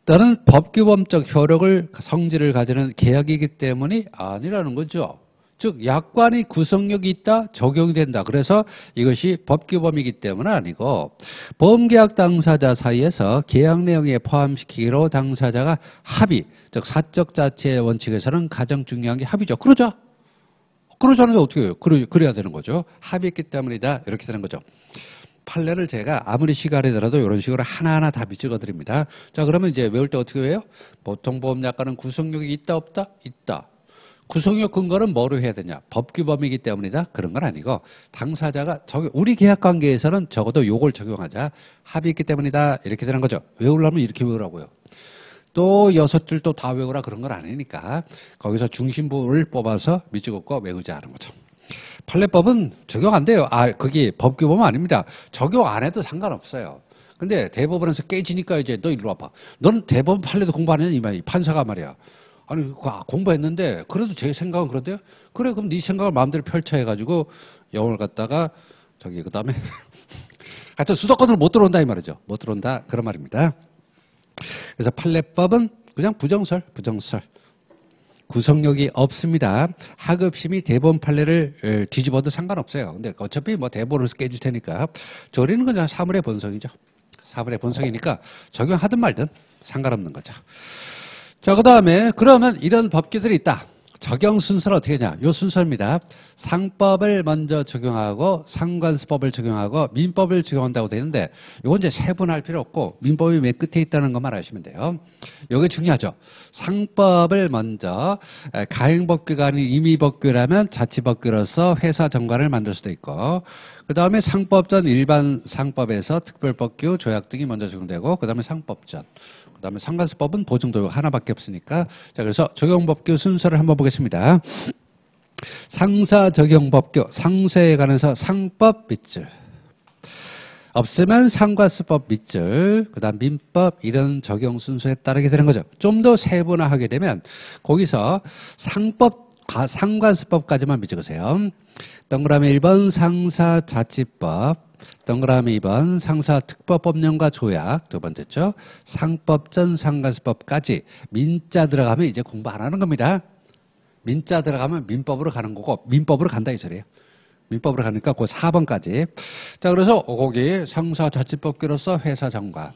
또는 법규범적 효력을 성질을 가지는 계약이기 때문이 아니라는 거죠. 즉 약관이 구속력이 있다, 적용된다. 그래서 이것이 법규범이기 때문은 아니고 보험계약 당사자 사이에서 계약 내용에 포함시키기로 당사자가 합의, 즉 사적 자체의 원칙에서는 가장 중요한 게 합의죠. 그러자. 그러지 않는데 어떻게 해요? 그래야 되는 거죠. 합의했기 때문이다. 이렇게 되는 거죠. 판례를 제가 아무리 시간이 들어도 이런 식으로 하나하나 다 밑줄어 드립니다. 자, 그러면 이제 외울 때 어떻게 해요? 보통보험약관은 구속력이 있다, 없다? 있다. 구속력 근거는 뭐로 해야 되냐? 법규범이기 때문이다? 그런 건 아니고 당사자가 우리 계약관계에서는 적어도 요걸 적용하자. 합의했기 때문이다. 이렇게 되는 거죠. 외우려면 이렇게 외우라고요. 또 6줄 또 다 외우라 그런 건 아니니까 거기서 중심부를 뽑아서 밑줄 긋고 외우자 하는 거죠. 판례법은 적용 안 돼요. 거기 법규범은 아닙니다. 적용 안 해도 상관없어요. 근데 대법원에서 깨지니까 이제 너 일로 와봐. 너는 대법원 판례도 공부 안 했냐? 이 말이 판사가 말이야. 아니, 공부했는데, 그래도 제 생각은 그런데요? 그래, 그럼 네 생각을 마음대로 펼쳐해가지고, 영어를 갖다가, 그 다음에, 하여튼 수도권으로 못 들어온다, 이 말이죠. 못 들어온다, 그런 말입니다. 그래서 판례법은 그냥 부정설. 구속력이 없습니다. 하급심이 대법원 판례를 뒤집어도 상관없어요. 근데 어차피 뭐 대법원에서 깨질 테니까, 저리는 그냥 사물의 본성이죠. 사물의 본성이니까 적용하든 말든 상관없는 거죠. 자, 그 다음에 그러면 이런 법규들이 있다. 적용 순서는 어떻게 하냐? 요 순서입니다. 상법을 먼저 적용하고 상관수법을 적용하고 민법을 적용한다고 되는데 이건 이제 세분할 필요 없고 민법이 맨 끝에 있다는 것만 아시면 돼요. 이게 중요하죠. 상법을 먼저 가행법규가 아닌 임의법규라면 자치법규로서 회사 정관을 만들 수도 있고 그 다음에 상법전 일반 상법에서 특별법규 조약 등이 먼저 적용되고 그 다음에 상법전 그 다음에 상관수법은 보증도 하나밖에 없으니까 자 그래서 적용법규 순서를 한번 보겠습니다. 상사 적용법규 상세에 관해서 상법 밑줄 없으면 상관수법 밑줄 그 다음 민법 이런 적용 순서에 따르게 되는 거죠. 좀 더 세분화하게 되면 거기서 상법 상관수법까지만 밑적으세요. 동그라미 1번 상사자치법 동그라미 2번 상사특법법령과 조약 두 번째죠. 상법전 상관수법까지 민자 들어가면 이제 공부 안 하는 겁니다. 민자 들어가면 민법으로 가는 거고 민법으로 간다 이 소리예요. 민법으로 가니까 그 4번까지. 자 그래서 거기 상사자치법규로서 회사정관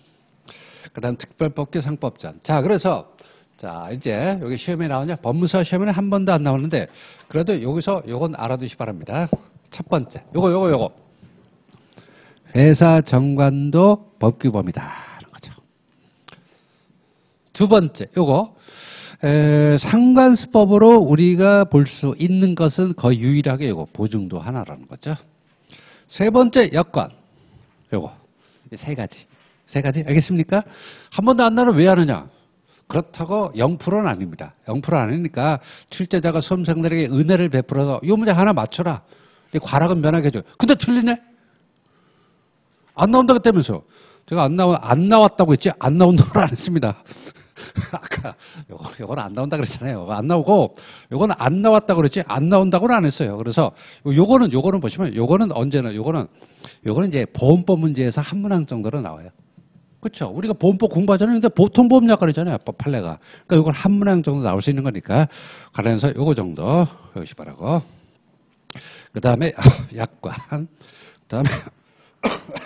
그 다음 특별법규 상법전. 자 그래서 자 이제 여기 시험에 나오냐 법무사 시험에는 한 번도 안 나오는데 그래도 여기서 요건 알아두시 바랍니다. 첫 번째 요거 회사 정관도 법규범위다 하는 거죠. 두 번째 요거 상관수법으로 우리가 볼 수 있는 것은 거의 유일하게 요거 보증도 하나라는 거죠. 세 번째 여건 요거 세 가지 알겠습니까? 한 번도 안 나오면 왜 하느냐? 그렇다고 0%는 아닙니다. 0% 아니니까 출제자가 수험생들에게 은혜를 베풀어서 이 문제 하나 맞춰라. 과락은 면하게 해줘요. 근데 틀리네? 안 나온다고 했다면서. 제가 안 나왔다고 했지, 안 나온다고 안 했습니다. 아까, 요건 안 나온다 그랬잖아요. 안 나오고, 요거는 안 나왔다고 그랬지, 안 나온다고는 안 했어요. 그래서, 요거는 보시면, 요거는 언제나, 요거는 이제 보험법 문제에서 한 문항 정도로 나와요. 그렇죠. 우리가 보험법 공부하잖아요. 근데 보통 보험 약관이잖아요. 판례가. 그러니까 이건 한 문항 정도 나올 수 있는 거니까, 관련해서 요거 정도, 여기 바라고. 그 다음에, 약관. 그 다음에,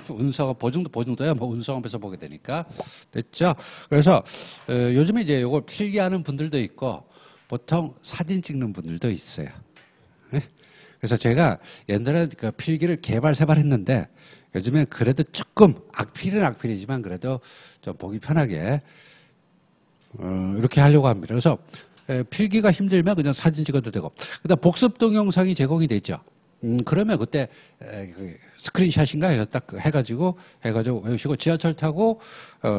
운성업 보증도야 뭐 운성업에서 보게 되니까 됐죠. 그래서 요즘에 이제 이걸 필기하는 분들도 있고 보통 사진 찍는 분들도 있어요. 네? 그래서 제가 옛날에 그 필기를 개발세발했는데 요즘에 그래도 조금 악필은 악필이지만 그래도 좀 보기 편하게 이렇게 하려고 합니다. 그래서 필기가 힘들면 그냥 사진 찍어도 되고 그다음 복습 동영상이 제공이 되죠. 그러면 그때 스크린샷인가 해서 딱 해가지고 외우시고 지하철 타고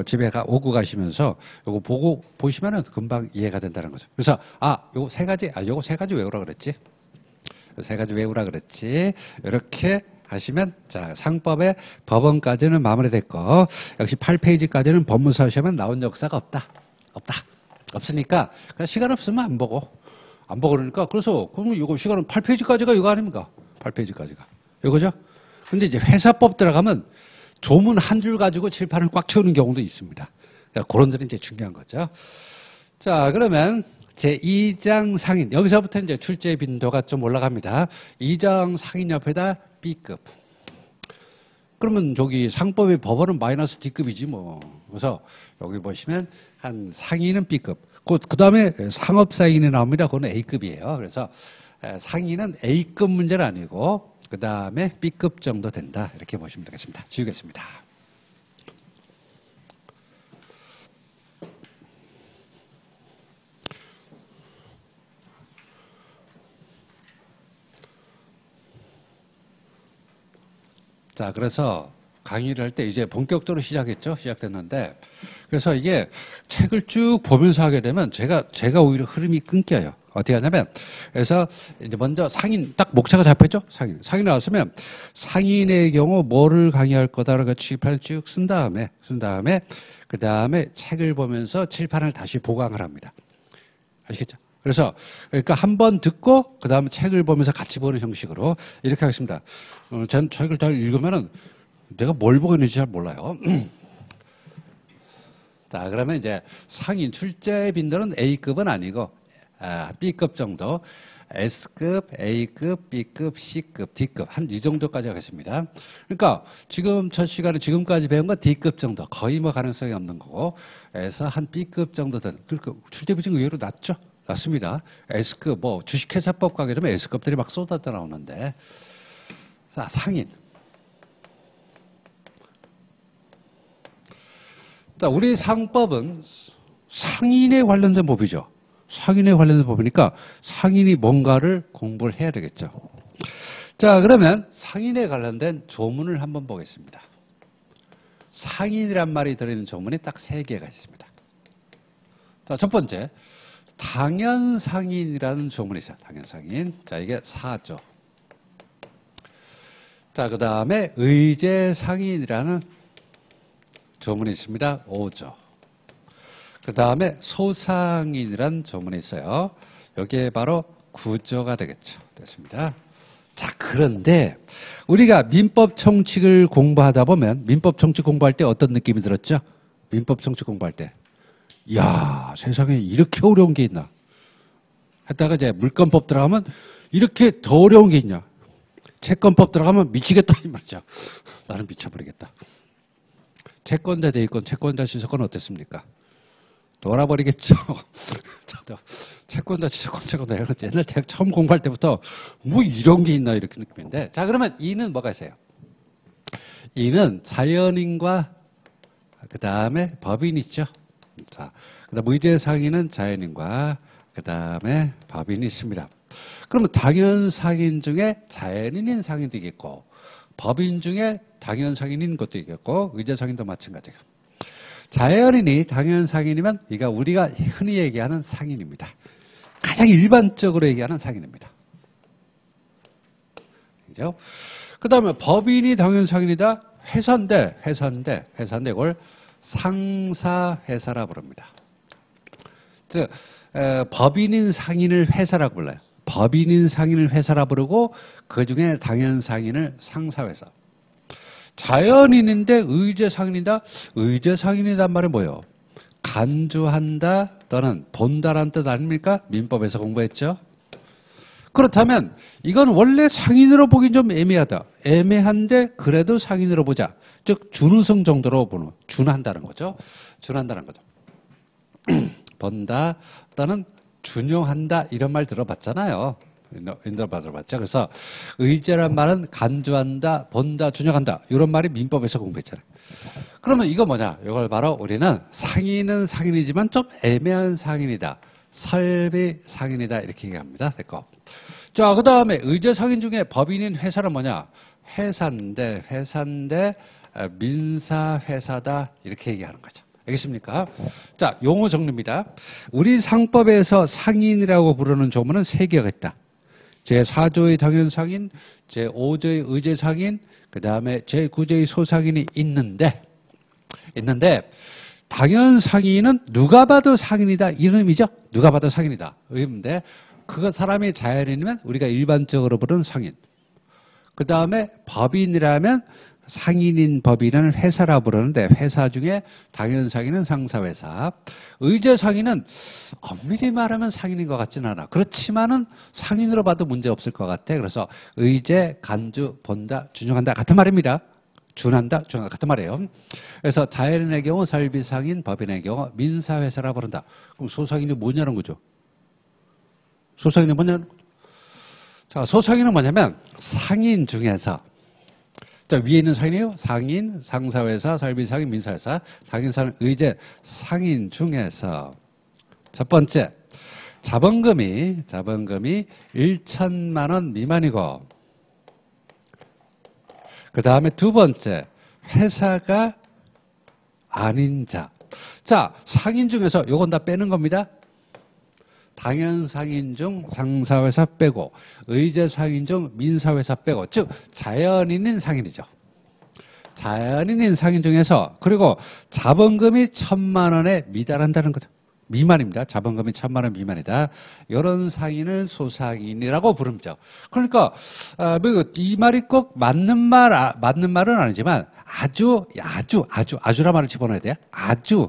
집에 오고 가시면서 요거 보고 보시면은 금방 이해가 된다는 거죠. 그래서 요거 세 가지 외우라 그랬지. 세 가지 외우라 그랬지. 이렇게 하시면 자 상법의 법원까지는 마무리됐고 역시 8페이지까지는 법무사 시험에 나온 역사가 없으니까 그냥 시간 없으면 안 보고 그러니까 그래서 그럼 이거 시간은 8페이지까지가 이거 아닙니까? 8페이지까지가 이거죠. 근데 이제 회사법 들어가면 조문 한 줄 가지고 칠판을 꽉 채우는 경우도 있습니다. 그러니까 그런 데는 이제 중요한 거죠. 자, 그러면 제2장 상인 여기서부터 이제 출제 빈도가 좀 올라갑니다. 2장 상인 옆에다 B급. 그러면 저기 상법의 법원은 마이너스 D급이지 뭐. 그래서 여기 보시면 한 상인은 B급. 그 다음에 상업상인이 나옵니다. 그건 A급이에요. 그래서 상인은 A급 문제는 아니고 그 다음에 B급 정도 된다. 이렇게 보시면 되겠습니다. 지우겠습니다. 자, 그래서 강의를 할 때 이제 본격적으로 시작됐는데 그래서 이게 책을 쭉 보면서 하게 되면 제가 오히려 흐름이 끊겨요. 어떻게 하냐면 그래서 이제 먼저 상인 딱 목차가 잡혔죠. 상인 나왔으면 상인의 경우 뭐를 강의할 거다라고 칠판을 쭉 쓴 다음에 그 다음에 책을 보면서 칠판을 다시 보강을 합니다. 아시겠죠? 그래서 그러니까 한 번 듣고 그 다음에 책을 보면서 같이 보는 형식으로 이렇게 하겠습니다. 전 책을 잘 읽으면은 내가 뭘 보고 있는지 잘 몰라요. 자, 그러면 이제 상인 출제 빈도는 A급은 아니고 B급 정도, S급, A급, B급, C급, D급 한 이 정도까지 하겠습니다. 그러니까 지금 첫 시간에 지금까지 배운 건 D급 정도, 거의 뭐 가능성이 없는 거고, 그래서 한 B급 정도 된. 그러니까 출제 비중이 의외로 낮죠. 맞습니다. S급, 뭐, 주식회사법 가게 되면 S급들이 막 쏟아져 나오는데. 자, 상인. 자, 우리 상법은 상인에 관련된 법이죠. 상인에 관련된 법이니까 상인이 뭔가를 공부를 해야 되겠죠. 자, 그러면 상인에 관련된 조문을 한번 보겠습니다. 상인이란 말이 들어있는 조문이 딱 3개가 있습니다. 자, 첫 번째. 당연상인이라는 조문이 있어요. 당연상인. 자, 이게 4조. 자, 그 다음에 의제상인이라는 조문이 있습니다. 5조. 그 다음에 소상인이라는 조문이 있어요. 여기에 바로 9조가 되겠죠. 됐습니다. 자, 그런데 우리가 민법 총칙을 공부하다 보면 민법 총칙 공부할 때 어떤 느낌이 들었죠? 민법 총칙 공부할 때. 이야, 세상에 이렇게 어려운 게 있나? 했다가 이제 물권법 들어가면 이렇게 더 어려운 게 있냐? 채권법 들어가면 미치겠다 이 말이죠. 나는 미쳐버리겠다. 채권자 대위권, 채권자 지주권 어땠습니까? 돌아버리겠죠. 저도 채권자 지주권, 채권자 이런 거 옛날 대학 처음 공부할 때부터 뭐 이런 게 있나 이렇게 느낌인데. 자, 그러면 이는 뭐가 있어요? 이는 자연인과 그 다음에 법인 있죠. 자, 그다음 의제상인은 자연인과 그 다음에 법인이 있습니다. 그러면 당연상인 중에 자연인인 상인도 있겠고 법인 중에 당연상인인 것도 있겠고 의제상인도 마찬가지예요. 자연인이 당연상인이면 이가 우리가 흔히 얘기하는 상인입니다. 가장 일반적으로 얘기하는 상인입니다. 그죠? 그 다음에 법인이 당연상인이다. 회사인데 이걸 상사회사라 부릅니다. 즉 법인인 상인을 회사라고 불러요. 법인인 상인을 회사라 부르고 그중에 당연상인을 상사회사. 자연인인데 의제상인이다. 의제상인이란 말이 뭐예요? 간주한다 또는 본다라는 뜻 아닙니까? 민법에서 공부했죠. 그렇다면 이건 원래 상인으로 보긴 좀 애매하다. 애매한데 그래도 상인으로 보자. 즉 준우승 정도로 보는 준한다는 거죠. 준한다는 거죠. 번다 또는 준용한다 이런 말 들어봤잖아요. 들어봤죠. 그래서 의제란 말은 간주한다, 본다, 준용한다 이런 말이 민법에서 공부했잖아요. 그러면 이거 뭐냐? 이걸 바로 우리는 상인은 상인이지만 좀 애매한 상인이다. 설비 상인이다 이렇게 얘기합니다. 됐고. 자, 그 다음에 의제 상인 중에 법인인 회사는 뭐냐? 회사인데 민사회사다 이렇게 얘기하는 거죠. 알겠습니까? 자, 용어 정리입니다. 우리 상법에서 상인이라고 부르는 조문은 3개가 있다. 제4조의 당연상인, 제5조의 의제상인, 그 다음에 제9조의 소상인이 있는데 당연상인은 누가 봐도 상인이다 이런 의미죠. 누가 봐도 상인이다. 의미인데 그 사람이 자연인이면 우리가 일반적으로 부르는 상인. 그 다음에 법인이라면 상인인 법인은 회사라 부르는데 회사 중에 당연상인은 상사회사. 의제상인은 엄밀히 말하면 상인인 것 같지는 않아. 그렇지만은 상인으로 봐도 문제 없을 것 같아. 그래서 의제, 간주, 본다, 준용한다 같은 말입니다. 준한다, 준한다 같은 말이에요. 그래서 자연인의 경우 설비상인, 법인의 경우 민사회사라 부른다. 그럼 소상인이 뭐냐는 거죠. 소상인이 뭐냐는 거죠. 자, 소상인은 뭐냐면 상인 중에서 자, 위에 있는 상인이에요. 상인, 상사회사, 설비상인, 민사회사. 상인사는 의제, 상인 중에서 첫 번째, 자본금이 1천만 원 미만이고 그 다음에 두 번째, 회사가 아닌 자. 자, 상인 중에서 요건 다 빼는 겁니다. 당연상인 중 상사회사 빼고 의제상인 중 민사회사 빼고 즉 자연인인 상인이죠. 자연인인 상인 중에서 그리고 자본금이 1,000만 원에 미달한다는 거죠. 미만입니다. 자본금이 1,000만 원 미만이다. 이런 상인을 소상인이라고 부르죠. 그러니까 이 말이 꼭 맞는 말은 아니지만 아주란 말을 집어넣어야 돼요. 아주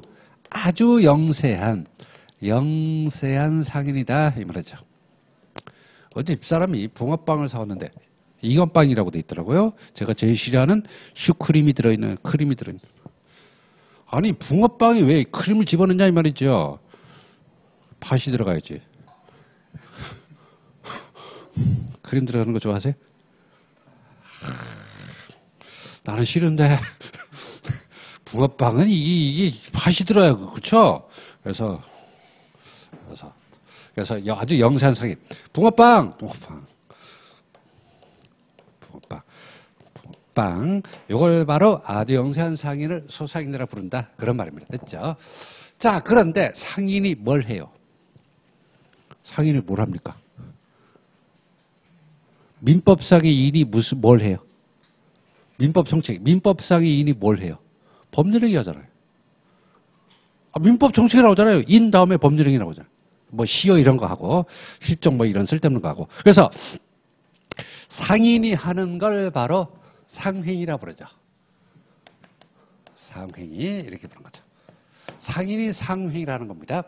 영세한 상인이다 이 말이죠. 어제 집사람이 붕어빵을 사왔는데 이건빵이라고 돼 있더라고요. 제가 제일 싫어하는 슈크림이 들어있는 크림이 들어있는. 아니 붕어빵이 왜 크림을 집어넣냐 이 말이죠. 팥이 들어가야지. 크림 들어가는 거 좋아하세요? 나는 싫은데. 붕어빵은 이게 맛이 들어요. 그렇죠? 그래서 아주 영산성인. 붕어빵. 이걸 바로 아주 영세한 상인을 소상인이라 부른다. 그런 말입니다. 됐죠? 자, 그런데 상인이 뭘 해요? 상인이 뭘 합니까? 민법상의 이인이 뭘 해요? 민법 정책. 민법상의 이인이 뭘 해요? 법률행위 하잖아요. 민법 정책이라고 하잖아요. 인 다음에 법률행위라고 하잖아요. 뭐 시효 이런 거 하고 실종 뭐 이런 쓸데없는 거 하고. 그래서 상인이 하는 걸 바로 상행위라 부르죠. 상행위 이렇게 부르는 거죠. 상인이 상행위를 하는 겁니다.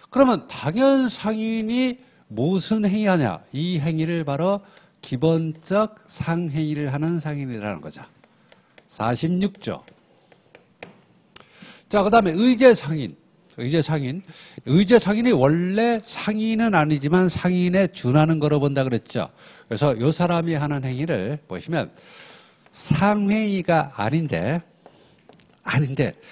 그러면 당연 상인이 무슨 행위하냐? 이 행위를 바로 기본적 상행위를 하는 상인이라는 거죠. 46조. 자, 그 다음에 의제상인. 의제상인이 원래 상인은 아니지만 상인에 준하는 거로 본다 그랬죠. 그래서 이 사람이 하는 행위를 보시면 상행위가 아닌데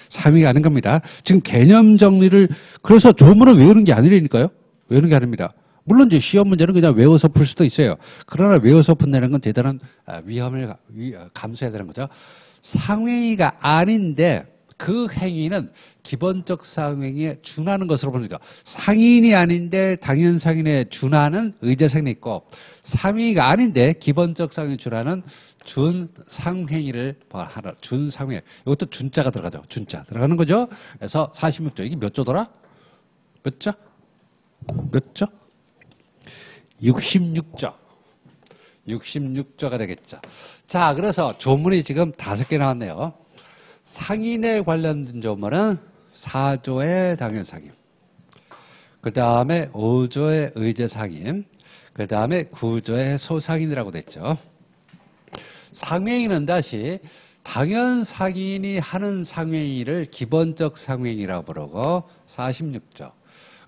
상행위가 아닌 겁니다. 지금 개념 정리를 그래서 조문을 외우는 게 아니라니까요. 외우는 게 아닙니다. 물론 이제 시험 문제는 그냥 외워서 풀 수도 있어요. 그러나 외워서 푼다는 건 대단한 위험을 감수해야 되는 거죠. 상행위가 아닌데 그 행위는 기본적 상행위에 준하는 것으로 보니까 상인이 아닌데 당연 상인에 준하는 의제상인이 있고 상행위가 아닌데 기본적 상행위에 준하는 준상행위를 하라. 준상행. 이것도 준자가 들어가죠. 준자 들어가는 거죠. 그래서 46조. 이게 몇 조더라? 몇 조? 몇 조? 66조. 66조가 되겠죠. 자, 그래서 조문이 지금 5개 나왔네요. 상인에 관련된 조문은 4조의 당연상인, 그 다음에 5조의 의제상인, 그 다음에 9조의 소상인이라고 됐죠. 상행위는 다시 당연상인이 하는 상행위를 기본적 상행위라고 부르고 46조.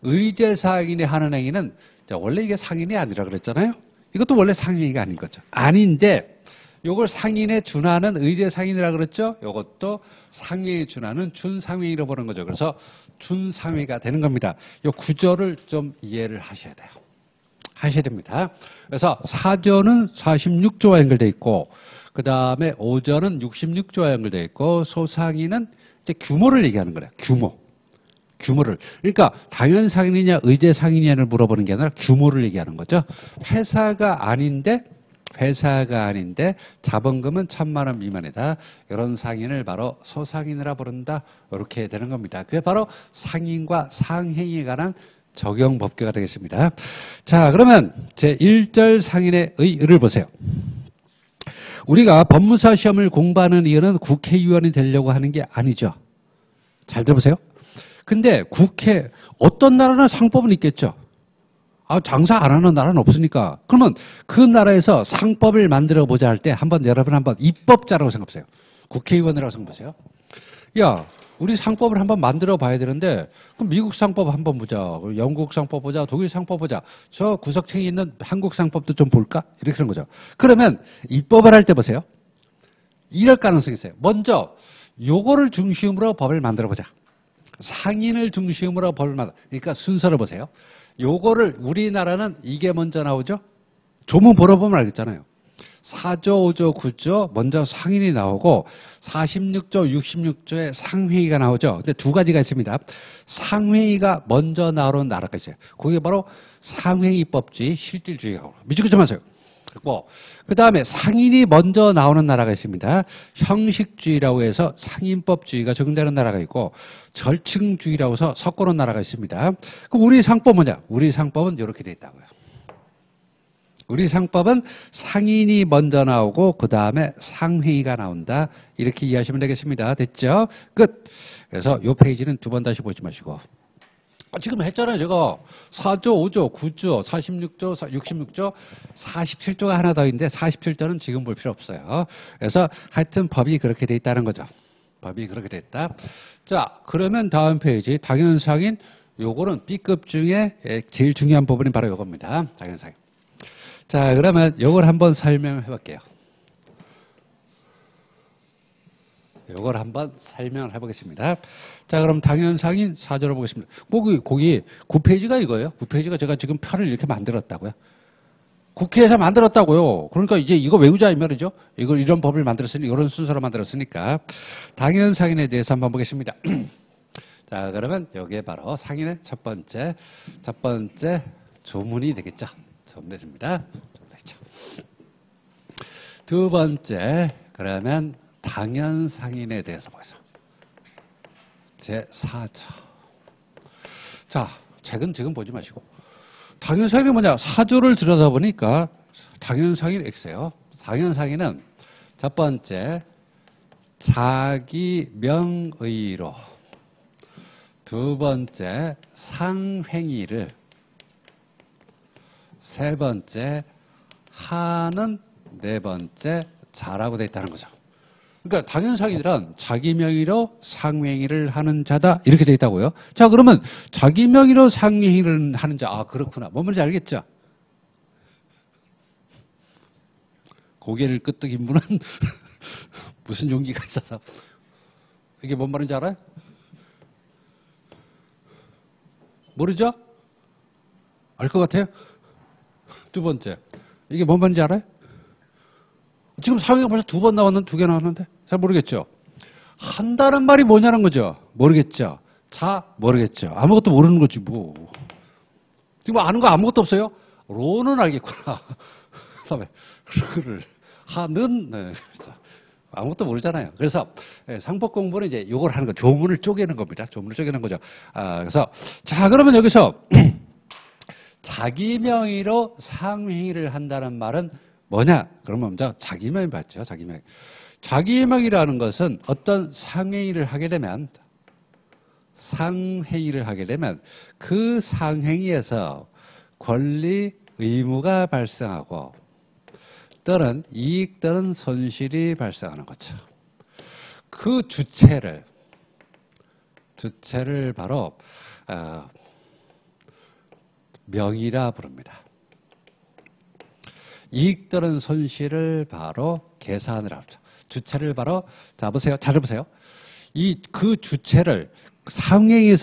의제상인이 하는 행위는 원래 이게 상인이 아니라 그랬잖아요. 이것도 원래 상행위가 아닌 거죠. 아닌데 요걸 상인에 준하는 의제상인이라고 그랬죠. 요것도 상행에 준하는 준상행위로 보는 거죠. 그래서 준상행위가 되는 겁니다. 요 구조를 좀 이해를 하셔야 돼요. 하셔야 됩니다. 그래서 4조는 46조와 연결되어 있고 그 다음에 5조는 66조와 연결되어 있고 소상인은 이제 규모를 얘기하는 거예요. 규모를. 그러니까 당연상인이냐 의제상인이냐를 물어보는 게 아니라 규모를 얘기하는 거죠. 회사가 아닌데 자본금은 1,000만 원 미만이다. 이런 상인을 바로 소상인이라 부른다. 이렇게 되는 겁니다. 그게 바로 상인과 상행에 관한 적용 법규가 되겠습니다. 자, 그러면 제1절 상인의 의를 보세요. 우리가 법무사 시험을 공부하는 이유는 국회의원이 되려고 하는 게 아니죠. 잘 들어보세요. 근데 어떤 나라는 상법은 있겠죠. 장사 안 하는 나라는 없으니까. 그러면 그 나라에서 상법을 만들어 보자 할 때 여러분 한번 입법자라고 생각해보세요. 국회의원이라고 생각해보세요. 야, 우리 상법을 한번 만들어 봐야 되는데 그럼 미국 상법 한번 보자. 영국 상법 보자. 독일 상법 보자. 저 구석탱이 있는 한국 상법도 좀 볼까? 이렇게 하는 거죠. 그러면 입법을 할 때 보세요. 이럴 가능성이 있어요. 먼저 요거를 중심으로 법을 만들어 보자. 상인을 중심으로 법을 그러니까 순서를 보세요. 요거를 우리나라는 이게 먼저 나오죠? 조문 보러 보면 알겠잖아요. 4조, 5조, 9조 먼저 상인이 나오고 46조, 66조에 상회의가 나오죠. 근데 두 가지가 있습니다. 상회의가 먼저 나오는 나라가 있어요. 그게 바로 상회의법주의, 실질주의라고. 미치고 좀 하세요. 그 다음에 상인이 먼저 나오는 나라가 있습니다. 형식주의라고 해서 상인법주의가 적용되는 나라가 있고 절층주의라고 해서 섞어놓은 나라가 있습니다. 그럼 우리 상법 뭐냐? 우리 상법은 이렇게 돼 있다고요. 우리 상법은 상인이 먼저 나오고 그 다음에 상회의가 나온다. 이렇게 이해하시면 되겠습니다. 됐죠? 끝. 그래서 이 페이지는 두 번 다시 보지 마시고. 지금 했잖아요. 제가 4조, 5조, 9조, 46조, 66조, 47조가 하나 더 있는데 47조는 지금 볼 필요 없어요. 그래서 하여튼 법이 그렇게 돼 있다는 거죠. 법이 그렇게 돼 있다. 자, 그러면 다음 페이지 당연상인 요거는 B급 중에 제일 중요한 부분이 바로 요겁니다. 당연상인. 자, 그러면 이걸 한번 설명해 볼게요. 이걸 한번 설명을 해보겠습니다. 자, 그럼 당연상인 사조를 보겠습니다. 거기 9페이지가 이거예요. 9페이지가 제가 지금 표를 이렇게 만들었다고요. 국회에서 만들었다고요. 그러니까 이제 이거 외우자 이 말이죠. 이걸 이런 법을 만들었으니 이런 순서로 만들었으니까 당연상인에 대해서 한번 보겠습니다. 자, 그러면 여기에 바로 상인의 첫 번째 조문이 되겠죠. 조문입니다. 두 번째, 그러면 당연상인에 대해서 보겠습니다. 제4조. 자, 책은 지금 보지 마시고. 당연상인이 뭐냐? 사조를 들여다보니까 당연상인 X예요. 당연상인은 첫 번째, 자기 명의로. 두 번째, 상행위를. 세 번째, 하는. 네 번째, 자라고 되어 있다는 거죠. 그러니까 당연상인들은 자기 명의로 상행위를 하는 자다 이렇게 되어 있다고요. 자, 그러면 자기 명의로 상행위를 하는 자, 아 그렇구나. 뭔 말인지 알겠죠? 고개를 끄덕인 분은 무슨 용기가 있어서 이게 뭔 말인지 알아요? 모르죠? 알 것 같아요? 두 번째, 이게 뭔 말인지 알아요? 지금 사회가 벌써 두 번 나왔는데, 두 개 나왔는데? 잘 모르겠죠? 한다는 말이 뭐냐는 거죠? 모르겠죠? 자, 모르겠죠? 아무것도 모르는 거지, 뭐. 지금 아는 거 아무것도 없어요? 로는 알겠구나. 그 다음에, 를, 하는, 네. 아무것도 모르잖아요. 그래서, 상법 공부는 이제 요걸 하는 거, 조문을 쪼개는 겁니다. 조문을 쪼개는 거죠. 그래서, 자, 그러면 여기서, 자기 명의로 상행위를 한다는 말은 뭐냐? 그러면 먼저 자기 명의 봤죠. 자기 명의. 자기 명의라는 것은 어떤 상행위를 하게 되면 그 상행위에서 권리, 의무가 발생하고 또는 이익 또는 손실이 발생하는 거죠. 그 주체를 바로 명의라 부릅니다. 이익 또는 손실을 바로 계산을 하죠. 주체를 바로, 자, 보세요. 잘 보세요. 그 주체를 상행위를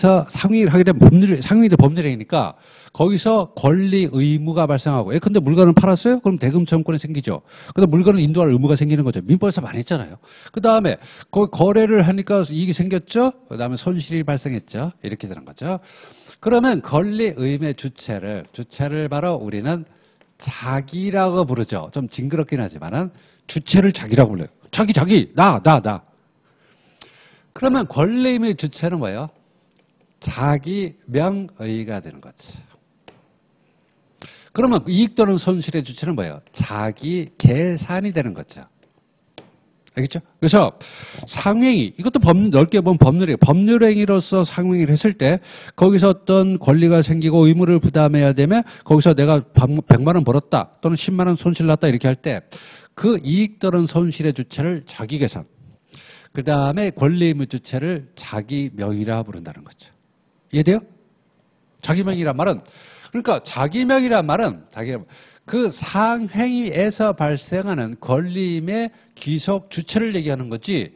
하게 되면 상행위도 법률행위니까 거기서 권리, 의무가 발생하고, 근데 물건을 팔았어요? 그럼 대금청권이 생기죠. 근데 물건을 인도할 의무가 생기는 거죠. 민법에서 많이 했잖아요. 그 다음에 거래를 하니까 이익이 생겼죠? 그 다음에 손실이 발생했죠? 이렇게 되는 거죠. 그러면 권리, 의무의 주체를 바로 우리는 자기라고 부르죠. 좀 징그럽긴 하지만은 주체를 자기라고 불러요. 자기, 나. 그러면 권리임의 주체는 뭐예요? 자기 명의가 되는 거죠. 그러면 이익 또는 손실의 주체는 뭐예요? 자기 계산이 되는 거죠. 알겠죠? 그래서 상행위, 이것도 넓게 보면 법률이에요. 법률행위로서 상행위를 했을 때 거기서 어떤 권리가 생기고 의무를 부담해야 되면 거기서 내가 100만 원 벌었다 또는 10만 원 손실 났다 이렇게 할 때 그 이익 또는 손실의 주체를 자기 계산, 그 다음에 권리 의무 주체를 자기 명의라 부른다는 거죠. 이해돼요? 자기 명의란 말은, 그러니까 자기 명의란 말은 그 상행위에서 발생하는 권리임의 귀속 주체를 얘기하는 거지,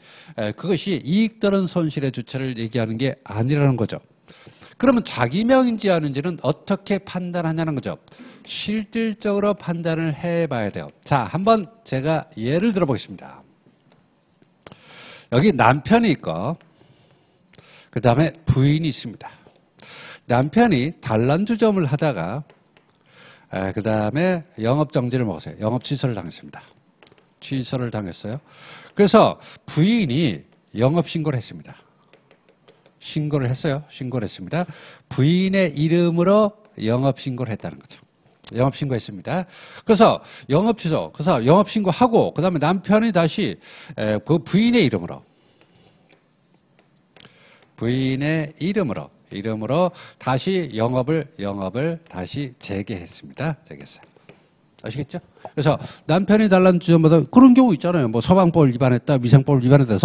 그것이 이익 또는 손실의 주체를 얘기하는 게 아니라는 거죠. 그러면 자기 명인지 아닌지는 어떻게 판단하냐는 거죠. 실질적으로 판단을 해봐야 돼요. 자, 한번 제가 예를 들어보겠습니다. 여기 남편이 있고 그 다음에 부인이 있습니다. 남편이 단란주점을 하다가 그 다음에 영업정지를 먹었어요. 영업취소를 당했습니다. 취소를 당했어요. 그래서 부인이 영업신고를 했습니다. 신고를 했습니다. 부인의 이름으로 영업신고를 했다는 거죠. 영업신고했습니다. 그래서 영업취소, 그래서 영업신고하고 그 다음에 남편이 다시 그 부인의 이름으로 다시 영업을 다시 재개했습니다. 재개했어요. 아시겠죠? 그래서 남편이 달라는 주점마다 그런 경우 있잖아요. 뭐 서방법을 위반했다, 위생법을 위반했다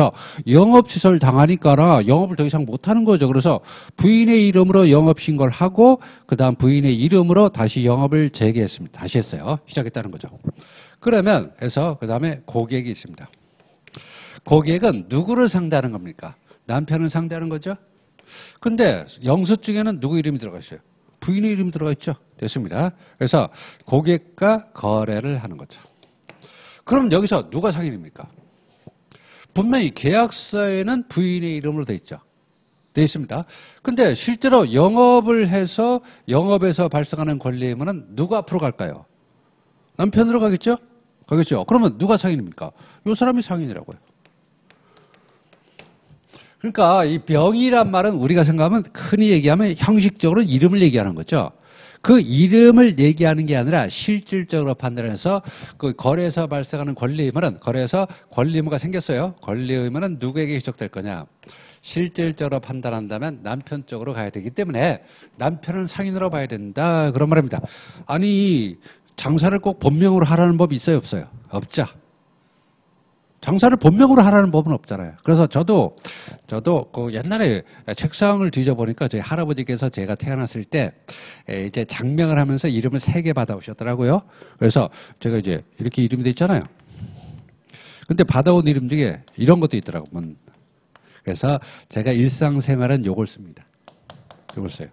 영업취소를 당하니까 영업을 더 이상 못하는 거죠. 그래서 부인의 이름으로 영업신고를 하고 그 다음 부인의 이름으로 다시 영업을 재개했습니다. 다시 했어요. 시작했다는 거죠. 그러면 해서 그 다음에 고객이 있습니다. 고객은 누구를 상대하는 겁니까? 남편을 상대하는 거죠. 근데 영수증에는 누구 이름이 들어가 있어요? 부인의 이름이 들어가 있죠. 됐습니다. 그래서 고객과 거래를 하는 거죠. 그럼 여기서 누가 상인입니까? 분명히 계약서에는 부인의 이름으로 돼 있죠. 돼 있습니다. 근데 실제로 영업을 해서 영업에서 발생하는 권리의무는 누구 앞으로 갈까요? 남편으로 가겠죠? 가겠죠. 그러면 누가 상인입니까? 이 사람이 상인이라고요. 그러니까 이 병이란 말은 우리가 생각하면 흔히 얘기하면 형식적으로 이름을 얘기하는 거죠. 그 이름을 얘기하는 게 아니라 실질적으로 판단해서 그 거래에서 발생하는 권리 의무는 거래에서 권리 의무가 생겼어요. 권리 의무는 누구에게 기속될 거냐. 실질적으로 판단한다면 남편 쪽으로 가야 되기 때문에 남편은 상인으로 봐야 된다. 그런 말입니다. 아니 장사를 꼭 본명으로 하라는 법이 있어요? 없어요? 없죠. 장사를 본명으로 하라는 법은 없잖아요. 그래서 저도 그 옛날에 책상을 뒤져보니까 저희 할아버지께서 제가 태어났을 때 이제 장명을 하면서 이름을 3개 받아오셨더라고요. 그래서 제가 이제 이렇게 이름이 돼 있잖아요. 근데 받아온 이름 중에 이런 것도 있더라고요. 그래서 제가 일상생활은 요걸 씁니다. 요걸 써요.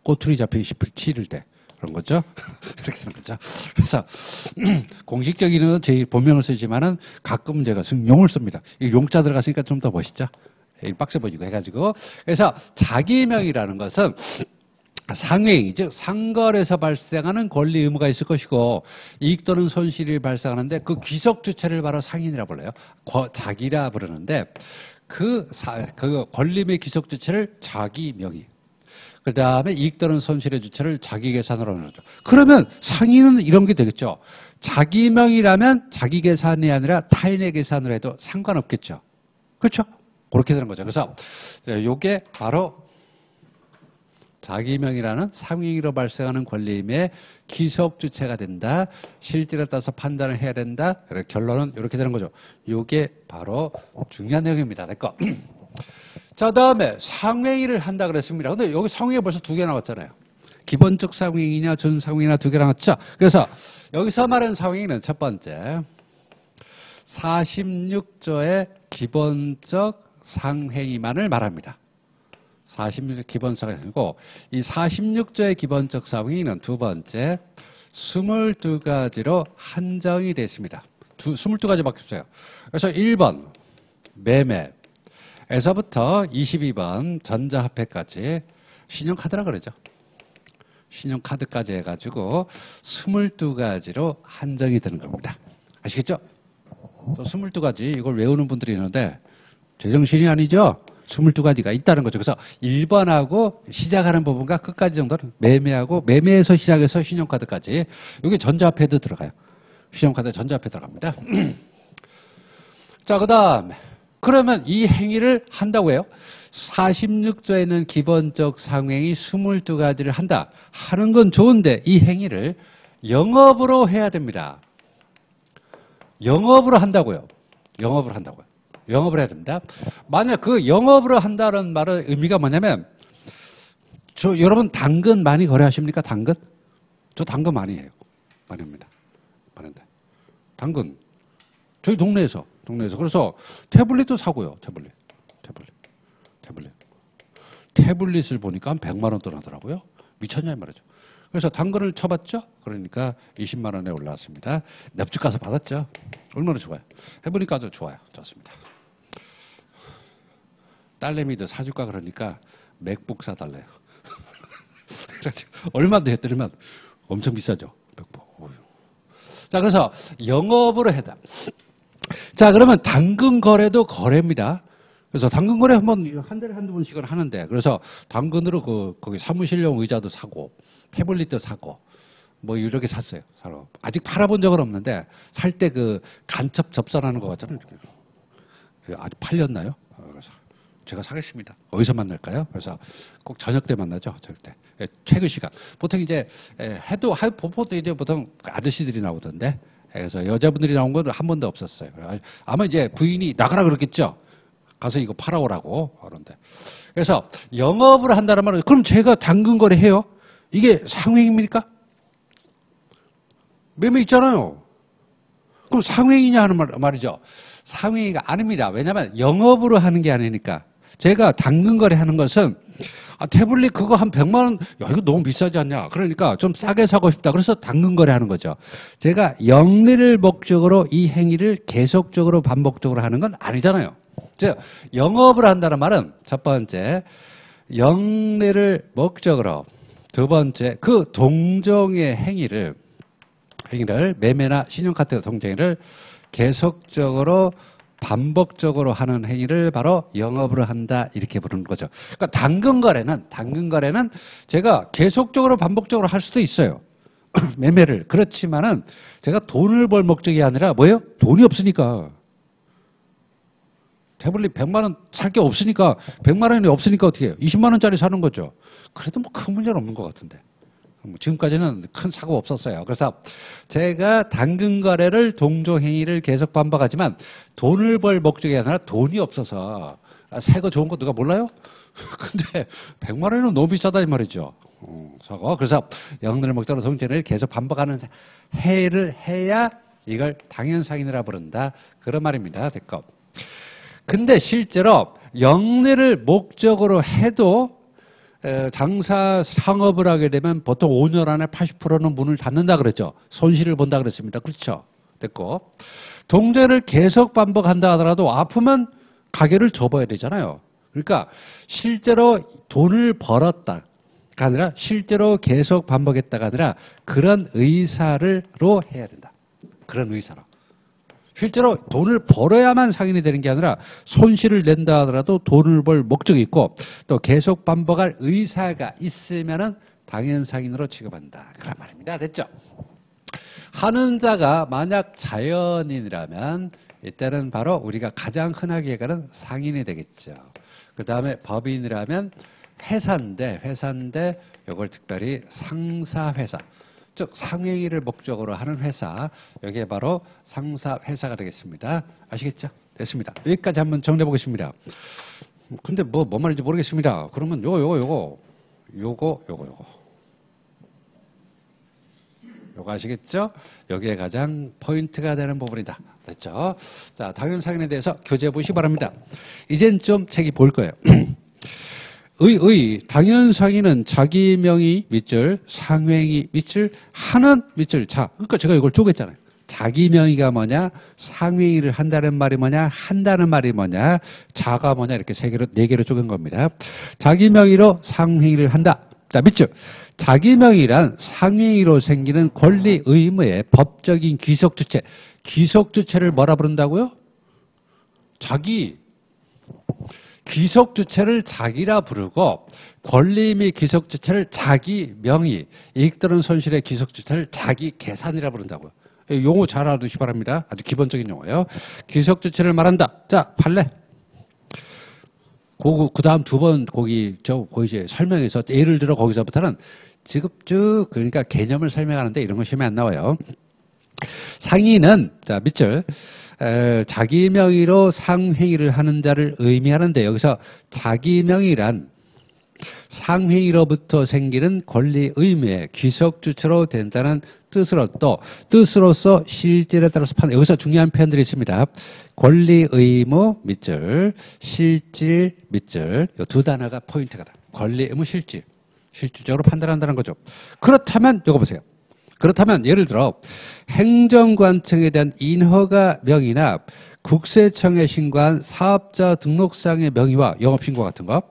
꼬투리 잡히기 싫을 때. 그런 거죠. 이렇게 되는 거죠. 그래서 공식적인은 제 본명을 쓰지만은 가끔 제가 용을 씁니다. 이 용자 들어갔으니까 좀 더 멋있죠. 빡세 보이고 해가지고. 그래서 자기명이라는 것은 상회의, 즉 상거래에서 발생하는 권리 의무가 있을 것이고 이익 또는 손실이 발생하는데 그 귀속 주체를 바로 상인이라 불러요. 자기라 부르는데 그 권리의 귀속 주체를 자기명의. 그 다음에 이익 또는 손실의 주체를 자기 계산으로 하는 거죠. 그러면 상인은 이런 게 되겠죠. 자기명이라면 자기 계산이 아니라 타인의 계산으로 해도 상관없겠죠. 그렇죠? 그렇게 되는 거죠. 그래서 이게 바로 자기명이라는 상행위로 발생하는 권리임의 기속 주체가 된다. 실질에 따라서 판단을 해야 된다. 결론은 이렇게 되는 거죠. 이게 바로 중요한 내용입니다. 됐고. 자, 다음에 상행위를 한다 그랬습니다. 근데 여기 상행위 벌써 2개 나왔잖아요. 기본적 상행위냐 준상행위냐 2개 나왔죠. 그래서 여기서 말하는 상행위는 첫 번째 46조의 기본적 상행위만을 말합니다. 46조 기본적 상행위고 이 46조의 기본적 상행위는 두 번째 22가지로 한정이 됐습니다. 22가지밖에 없어요. 그래서 1번 매매 에서부터 22번 전자화폐까지 신용카드라 그러죠. 신용카드까지 해가지고 22가지로 한정이 되는 겁니다. 아시겠죠? 또 22가지 이걸 외우는 분들이 있는데 제정신이 아니죠? 22가지가 있다는 거죠. 그래서 1번하고 시작하는 부분과 끝까지 정도는 매매하고 매매에서 시작해서 신용카드까지 여기 전자화폐도 들어가요. 신용카드 전자화폐 들어갑니다. 자, 그 다음 그러면 이 행위를 한다고 해요. 46조에는 기본적 상행위 22가지를 한다. 하는 건 좋은데 이 행위를 영업으로 해야 됩니다. 영업으로 한다고요. 영업을 한다고요. 영업을 해야 됩니다. 만약 그 영업으로 한다는 말의 의미가 뭐냐면 여러분 당근 많이 거래하십니까? 당근? 저 당근 많이 해요. 많이 합니다. 많은데. 당근. 저희 동네에서. 그래서 태블릿도 사고요. 태블릿을 보니까 한 100만 원 떠나더라고요. 미쳤냐 이 말이죠. 그래서 당근을 쳐봤죠. 그러니까 20만 원에 올라왔습니다. 납죽 가서 받았죠. 얼마나 좋아요. 해보니까 아주 좋아요. 좋습니다. 딸내미도 사줄까 그러니까 맥북 사달래요. 그래서 얼마도 했더니만 엄청 비싸죠. 맥북. 자, 그래서 영업으로 해다. 자, 그러면 당근 거래도 거래입니다. 그래서 당근 거래 한 달에 한두 번씩은 하는데, 그래서 당근으로 거기 사무실용 의자도 사고, 태블릿도 사고, 뭐 이렇게 샀어요. 아직 팔아본 적은 없는데, 살 때 그 간첩 접선하는 거 같잖아요. 아직 팔렸나요? 그래서 제가 사겠습니다. 어디서 만날까요? 그래서 꼭 저녁 때 만나죠. 저녁 때. 예, 퇴근 시간. 보통 이제 보통 이제 보통 아저씨들이 나오던데. 예, 그래서 여자분들이 나온 건 한 번도 없었어요. 아마 이제 부인이 나가라 그랬겠죠. 가서 이거 팔아오라고 그런데. 그래서 영업을 한다는 말은 그럼 제가 당근 거래해요? 이게 상횡입니까? 매매 있잖아요. 그럼 상횡이냐 하는 말이죠. 상횡이가 아닙니다. 왜냐하면 영업으로 하는 게 아니니까. 제가 당근 거래하는 것은 태블릿 그거 한 100만 원, 야 이거 너무 비싸지 않냐. 그러니까 좀 싸게 사고 싶다. 그래서 당근 거래하는 거죠. 제가 영리를 목적으로 이 행위를 계속적으로 반복적으로 하는 건 아니잖아요. 즉 영업을 한다는 말은 첫 번째 영리를 목적으로, 두 번째 그 동종의 행위를 매매나 신용카드 동종을 계속적으로 반복적으로 하는 행위를 바로 영업으로 한다 이렇게 부르는 거죠. 그러니까 당근 거래는 제가 계속적으로 반복적으로 할 수도 있어요. 매매를. 그렇지만은 제가 돈을 벌 목적이 아니라 뭐예요? 돈이 없으니까. 태블릿 100만 원 살 게 없으니까 100만 원이 없으니까 어떻게 해요? 20만 원짜리 사는 거죠. 그래도 뭐 큰 문제는 없는 것 같은데. 지금까지는 큰 사고 없었어요. 그래서 제가 당근 거래를 동종행위를 계속 반복하지만 돈을 벌 목적이 아니라 돈이 없어서 새 거 좋은 거 누가 몰라요? 근데 100만 원이면 너무 비싸다 이 말이죠. 사고. 그래서 영리를 목적으로 동종행위를 계속 반복하는 행위를 해야 이걸 당연상인이라 부른다. 그런 말입니다. 됐고. 근데 실제로 영리를 목적으로 해도 장사 상업을 하게 되면 보통 5년 안에 80%는 문을 닫는다 그랬죠. 손실을 본다 그랬습니다. 그렇죠. 됐고. 동전을 계속 반복한다 하더라도 아프면 가게를 접어야 되잖아요. 그러니까 실제로 돈을 벌었다가 아니라 실제로 계속 반복했다가 아니라 그런 의사로 해야 된다. 그런 의사로. 실제로 돈을 벌어야만 상인이 되는 게 아니라 손실을 낸다 하더라도 돈을 벌 목적이 있고 또 계속 반복할 의사가 있으면은 당연 상인으로 취급한다. 그런 말입니다. 됐죠? 하는 자가 만약 자연인이라면 이때는 바로 우리가 가장 흔하게 얘기하는 상인이 되겠죠. 그 다음에 법인이라면 회사인데 이걸 특별히 상사회사. 즉 상행위를 목적으로 하는 회사, 여기에 바로 상사회사가 되겠습니다. 아시겠죠? 됐습니다. 여기까지 한번 정리해 보겠습니다. 근데 뭐 말인지 모르겠습니다. 그러면 요거 아시겠죠? 여기에 가장 포인트가 되는 부분이다. 됐죠? 자, 당연상인에 대해서 교재해 보시기 바랍니다. 이젠 좀 책이 볼 거예요. 당연상인은 자기 명의 밑줄, 상행위 밑줄, 하는 밑줄. 자, 그러니까 제가 이걸 쪼갰잖아요. 자기 명의가 뭐냐, 상행위를 한다는 말이 뭐냐, 한다는 말이 뭐냐, 자가 뭐냐 이렇게 네 개로 쪼갠 겁니다. 자기 명의로 상행위를 한다. 자, 밑줄. 자기 명의란 상행위로 생기는 권리 의무의 법적인 귀속 주체. 귀속 주체를 뭐라 부른다고요? 귀속 주체를 자기라 부르고 권리 및 귀속 주체를 자기 명의, 이익 또는 손실의 귀속 주체를 자기 계산이라 부른다고요. 용어 잘 알아두시기 바랍니다. 아주 기본적인 용어예요. 귀속 주체를 말한다. 자, 판례. 그 다음 두 번 거기 이제 설명해서 예를 들어 거기서부터는 지급쭉 그러니까 개념을 설명하는데 이런 거 시험에 안 나와요. 상인은 자 밑줄. 자기 명의로 상행위를 하는 자를 의미하는데 여기서 자기 명의란 상행위로부터 생기는 권리 의무의 귀속 주체로 된다는 뜻으로 또 뜻으로서 실질에 따라서 여기서 중요한 표현들이 있습니다. 권리 의무 밑줄, 실질 밑줄 이 두 단어가 포인트가 다. 권리 의무 실질. 실질적으로 판단한다는 거죠. 그렇다면 이거 보세요. 그렇다면 예를 들어 행정관청에 대한 인허가 명의나 국세청에 신고한 사업자 등록상의 명의와 영업신고 같은 거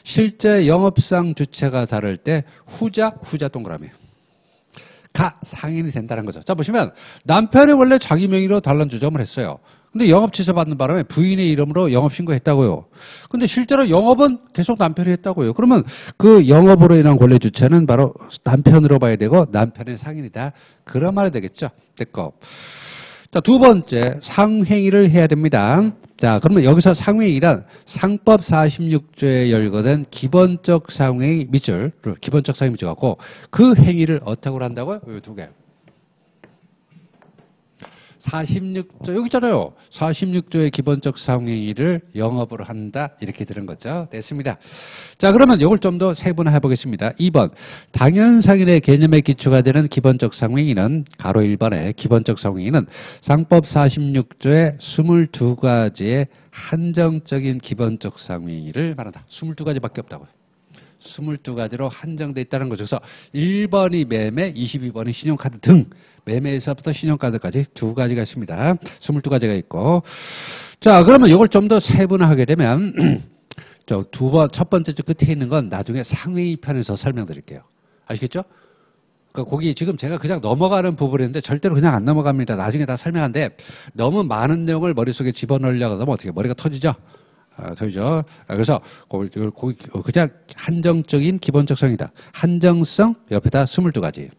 실제 영업상 주체가 다를 때 후자 동그라미 가 상인이 된다는 거죠. 자 보시면 남편이 원래 자기 명의로 단란주점을 했어요. 근데 영업 취소 받는 바람에 부인의 이름으로 영업 신고했다고요. 근데 실제로 영업은 계속 남편이 했다고요. 그러면 그 영업으로 인한 권리 주체는 바로 남편으로 봐야 되고 남편의 상인이다. 그런 말이 되겠죠. 됐고. 자, 두 번째, 상행위를 해야 됩니다. 자, 그러면 여기서 상행위란 상법 46조에 열거된 기본적 상행위 밑줄, 기본적 상행위 밑줄 갖고 그 행위를 어떻게 한다고요? 이 두 개. 46조, 여기 있잖아요. 46조의 기본적 상행위를 영업으로 한다. 이렇게 들은 거죠. 됐습니다. 자, 그러면 이걸 좀 더 세분화해 보겠습니다. 2번. 당연상인의 개념에 기초가 되는 기본적 상행위는 가로 1번의 기본적 상행위는 상법 46조의 22가지의 한정적인 기본적 상행위를 말한다. 22가지밖에 없다고요. 22가지로 한정되어 있다는 거죠. 그래서 1번이 매매, 22번이 신용카드 등 매매에서부터 신용카드까지 두 가지가 있습니다. 22가지가 있고. 자, 그러면 이걸 좀 더 세분화하게 되면 첫 번째 줄 끝에 있는 건 나중에 상위 편에서 설명드릴게요. 아시겠죠? 그러니까 거기 지금 제가 그냥 넘어가는 부분인데 절대로 그냥 안 넘어갑니다. 나중에 다 설명하는데 너무 많은 내용을 머릿속에 집어넣으려고 하면 어떻게 머리가 터지죠? 터지죠. 그래서 그냥 한정적인 기본적 성이다. 한정성 옆에다 22가지.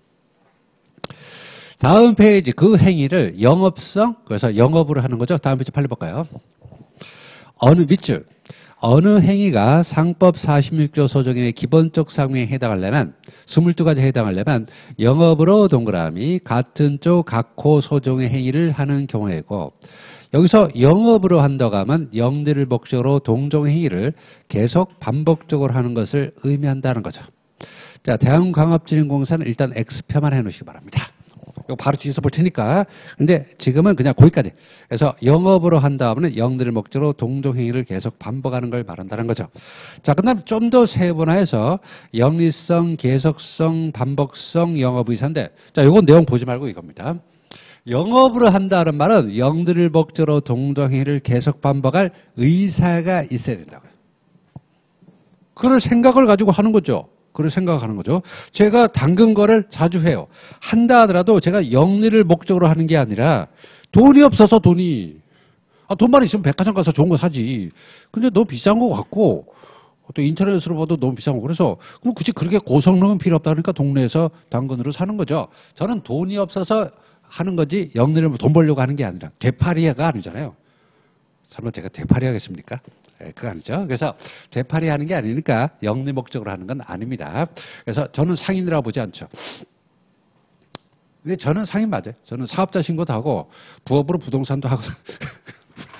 다음 페이지 그 행위를 영업성, 그래서 영업으로 하는 거죠. 다음 페이지 빨리 볼까요? 밑줄. 어느 행위가 상법 46조 소정의 기본적 상행에 해당하려면 22가지 해당하려면 영업으로 동그라미 같은 쪽 각호 소정의 행위를 하는 경우이고 여기서 영업으로 한다고 하면 영리를 목적으로 동종 행위를 계속 반복적으로 하는 것을 의미한다는 거죠. 자, 대한광업진흥공사는 일단 X표만 해놓으시기 바랍니다. 이거 바로 뒤에서 볼 테니까. 근데 지금은 그냥 거기까지. 그래서 영업으로 한다 하면 영리를 목적으로 동종 행위를 계속 반복하는 걸 말한다는 거죠. 자, 그다음 좀 더 세분화해서 영리성, 계속성, 반복성, 영업의사인데 자, 요건 내용 보지 말고 이겁니다. 영업으로 한다는 말은 영들을 목적으로 동종행위를 계속 반복할 의사가 있어야 된다고요. 그럴 생각을 가지고 하는 거죠. 그럴 생각하는 거죠. 제가 당근 거래를 자주 해요. 한다 하더라도 제가 영리를 목적으로 하는 게 아니라 돈이 없어서 돈만 있으면 백화점 가서 좋은 거 사지. 근데 너무 비싼 거 같고 또 인터넷으로 봐도 너무 비싼 거. 그래서 그럼 굳이 그렇게 고성능은 필요 없다 그러니까 동네에서 당근으로 사는 거죠. 저는 돈이 없어서 하는 거지 영리를 돈 벌려고 하는 게 아니라 되팔이가 아니잖아요. 설마 제가 되팔이 하겠습니까? 그거 아니죠. 그래서 되팔이 하는 게 아니니까 영리 목적으로 하는 건 아닙니다. 그래서 저는 상인이라고 보지 않죠. 근데 저는 상인 맞아요. 저는 사업자 신고도 하고 부업으로 부동산도 하고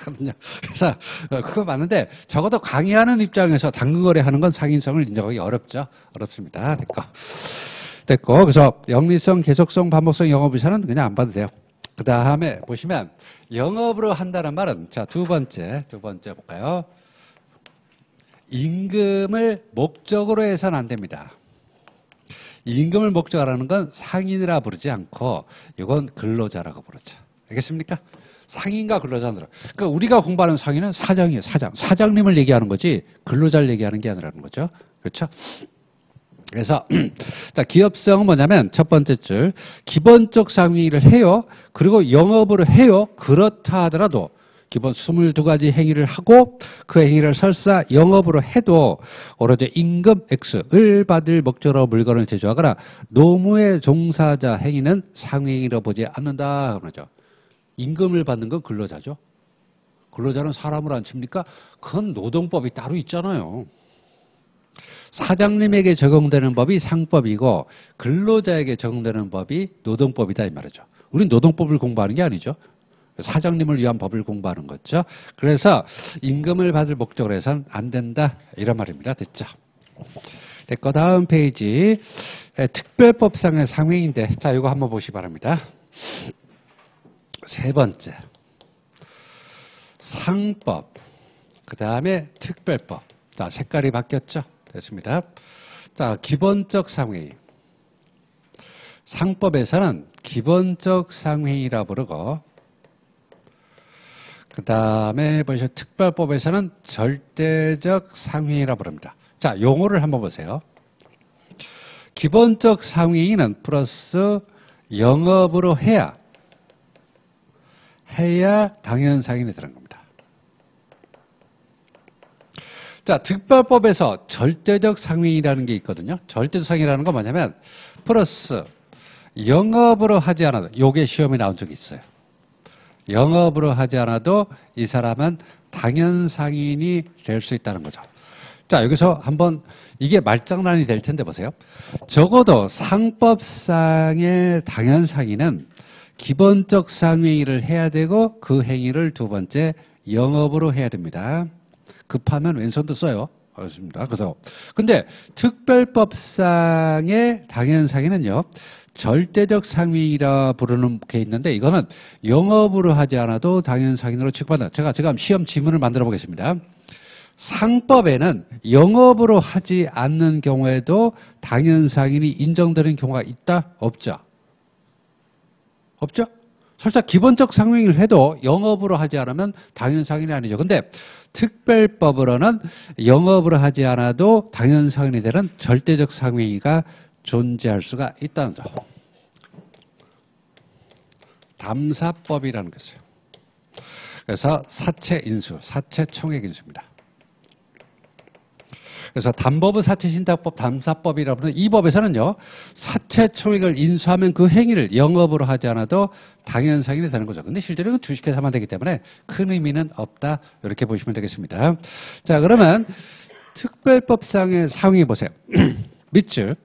거든요. 그래서 그거 맞는데 적어도 강의하는 입장에서 당근거래 하는 건 상인성을 인정하기 어렵죠. 어렵습니다. 됐고. 그래서 영리성, 계속성, 반복성 영업의사는 그냥 안 봐도 돼요. 그 다음에 보시면 영업으로 한다는 말은 자, 두 번째 볼까요? 임금을 목적으로 해서는 안 됩니다. 임금을 목적으로 하는 건 상인이라 부르지 않고 이건 근로자라고 부르죠. 알겠습니까? 상인과 근로자는 그러니까 우리가 공부하는 상인은 사장이에요. 사장님을 얘기하는 거지 근로자를 얘기하는 게 아니라는 거죠. 그렇죠? 그래서 기업성은 뭐냐면 첫 번째 줄 기본적 상행위를 해요. 그리고 영업으로 해요. 그렇다 하더라도 기본 22가지 행위를 하고 그 행위를 설사 영업으로 해도 오로지 임금 X를 받을 목적으로 물건을 제조하거나 노무의 종사자 행위는 상행위로 보지 않는다. 그러죠. 임금을 받는 건 근로자죠. 근로자는 사람을 안 칩니까? 그건 노동법이 따로 있잖아요. 사장님에게 적용되는 법이 상법이고 근로자에게 적용되는 법이 노동법이다 이 말이죠. 우린 노동법을 공부하는 게 아니죠. 사장님을 위한 법을 공부하는 거죠. 그래서 임금을 받을 목적으로 해서는 안 된다 이런 말입니다. 됐죠? 됐고 다음 페이지 특별법상의 상행인데 자 이거 한번 보시기 바랍니다. 세 번째 상법 그 다음에 특별법 자 색깔이 바뀌었죠? 됐습니다. 자 기본적 상행위 상법에서는 기본적 상행위라 부르고 그 다음에 보시면 특별법에서는 절대적 상행위라 부릅니다. 자 용어를 한번 보세요. 기본적 상행위는 플러스 영업으로 해야 당연상행이 들어간 겁니다. 자, 특별법에서 절대적 상행이라는 게 있거든요. 절대적 상행이라는 건 뭐냐면 플러스 영업으로 하지 않아도 요게 시험에 나온 적이 있어요. 영업으로 하지 않아도 이 사람은 당연상인이 될 수 있다는 거죠. 자, 여기서 한번 이게 말장난이 될 텐데 보세요. 적어도 상법상의 당연상인은 기본적 상행위를 해야 되고 그 행위를 두 번째 영업으로 해야 됩니다. 급하면 왼손도 써요. 알겠습니다. 그래서 근데 특별법상의 당연상인은요. 절대적 상위라 부르는 게 있는데 이거는 영업으로 하지 않아도 당연상인으로 취급한다. 제가 지금 시험 지문을 만들어 보겠습니다. 상법에는 영업으로 하지 않는 경우에도 당연상인이 인정되는 경우가 있다? 없죠? 없죠? 설사 기본적 상행위를 해도 영업으로 하지 않으면 당연상인이 아니죠. 근데 특별법으로는 영업으로 하지 않아도 당연상인이 되는 절대적 상행위가 존재할 수가 있다는 점. 담사법이라는 것이에요. 그래서 사채인수, 사채총액인수입니다. 그래서 담법의 사채신탁법, 담사법이라고 하는 이 법에서는요, 사채총액을 인수하면 그 행위를 영업으로 하지 않아도 당연상인이 되는 거죠. 근데 실제로 이건 주식회사만 되기 때문에 큰 의미는 없다. 이렇게 보시면 되겠습니다. 자, 그러면 특별법상의 상위 보세요. 밑줄.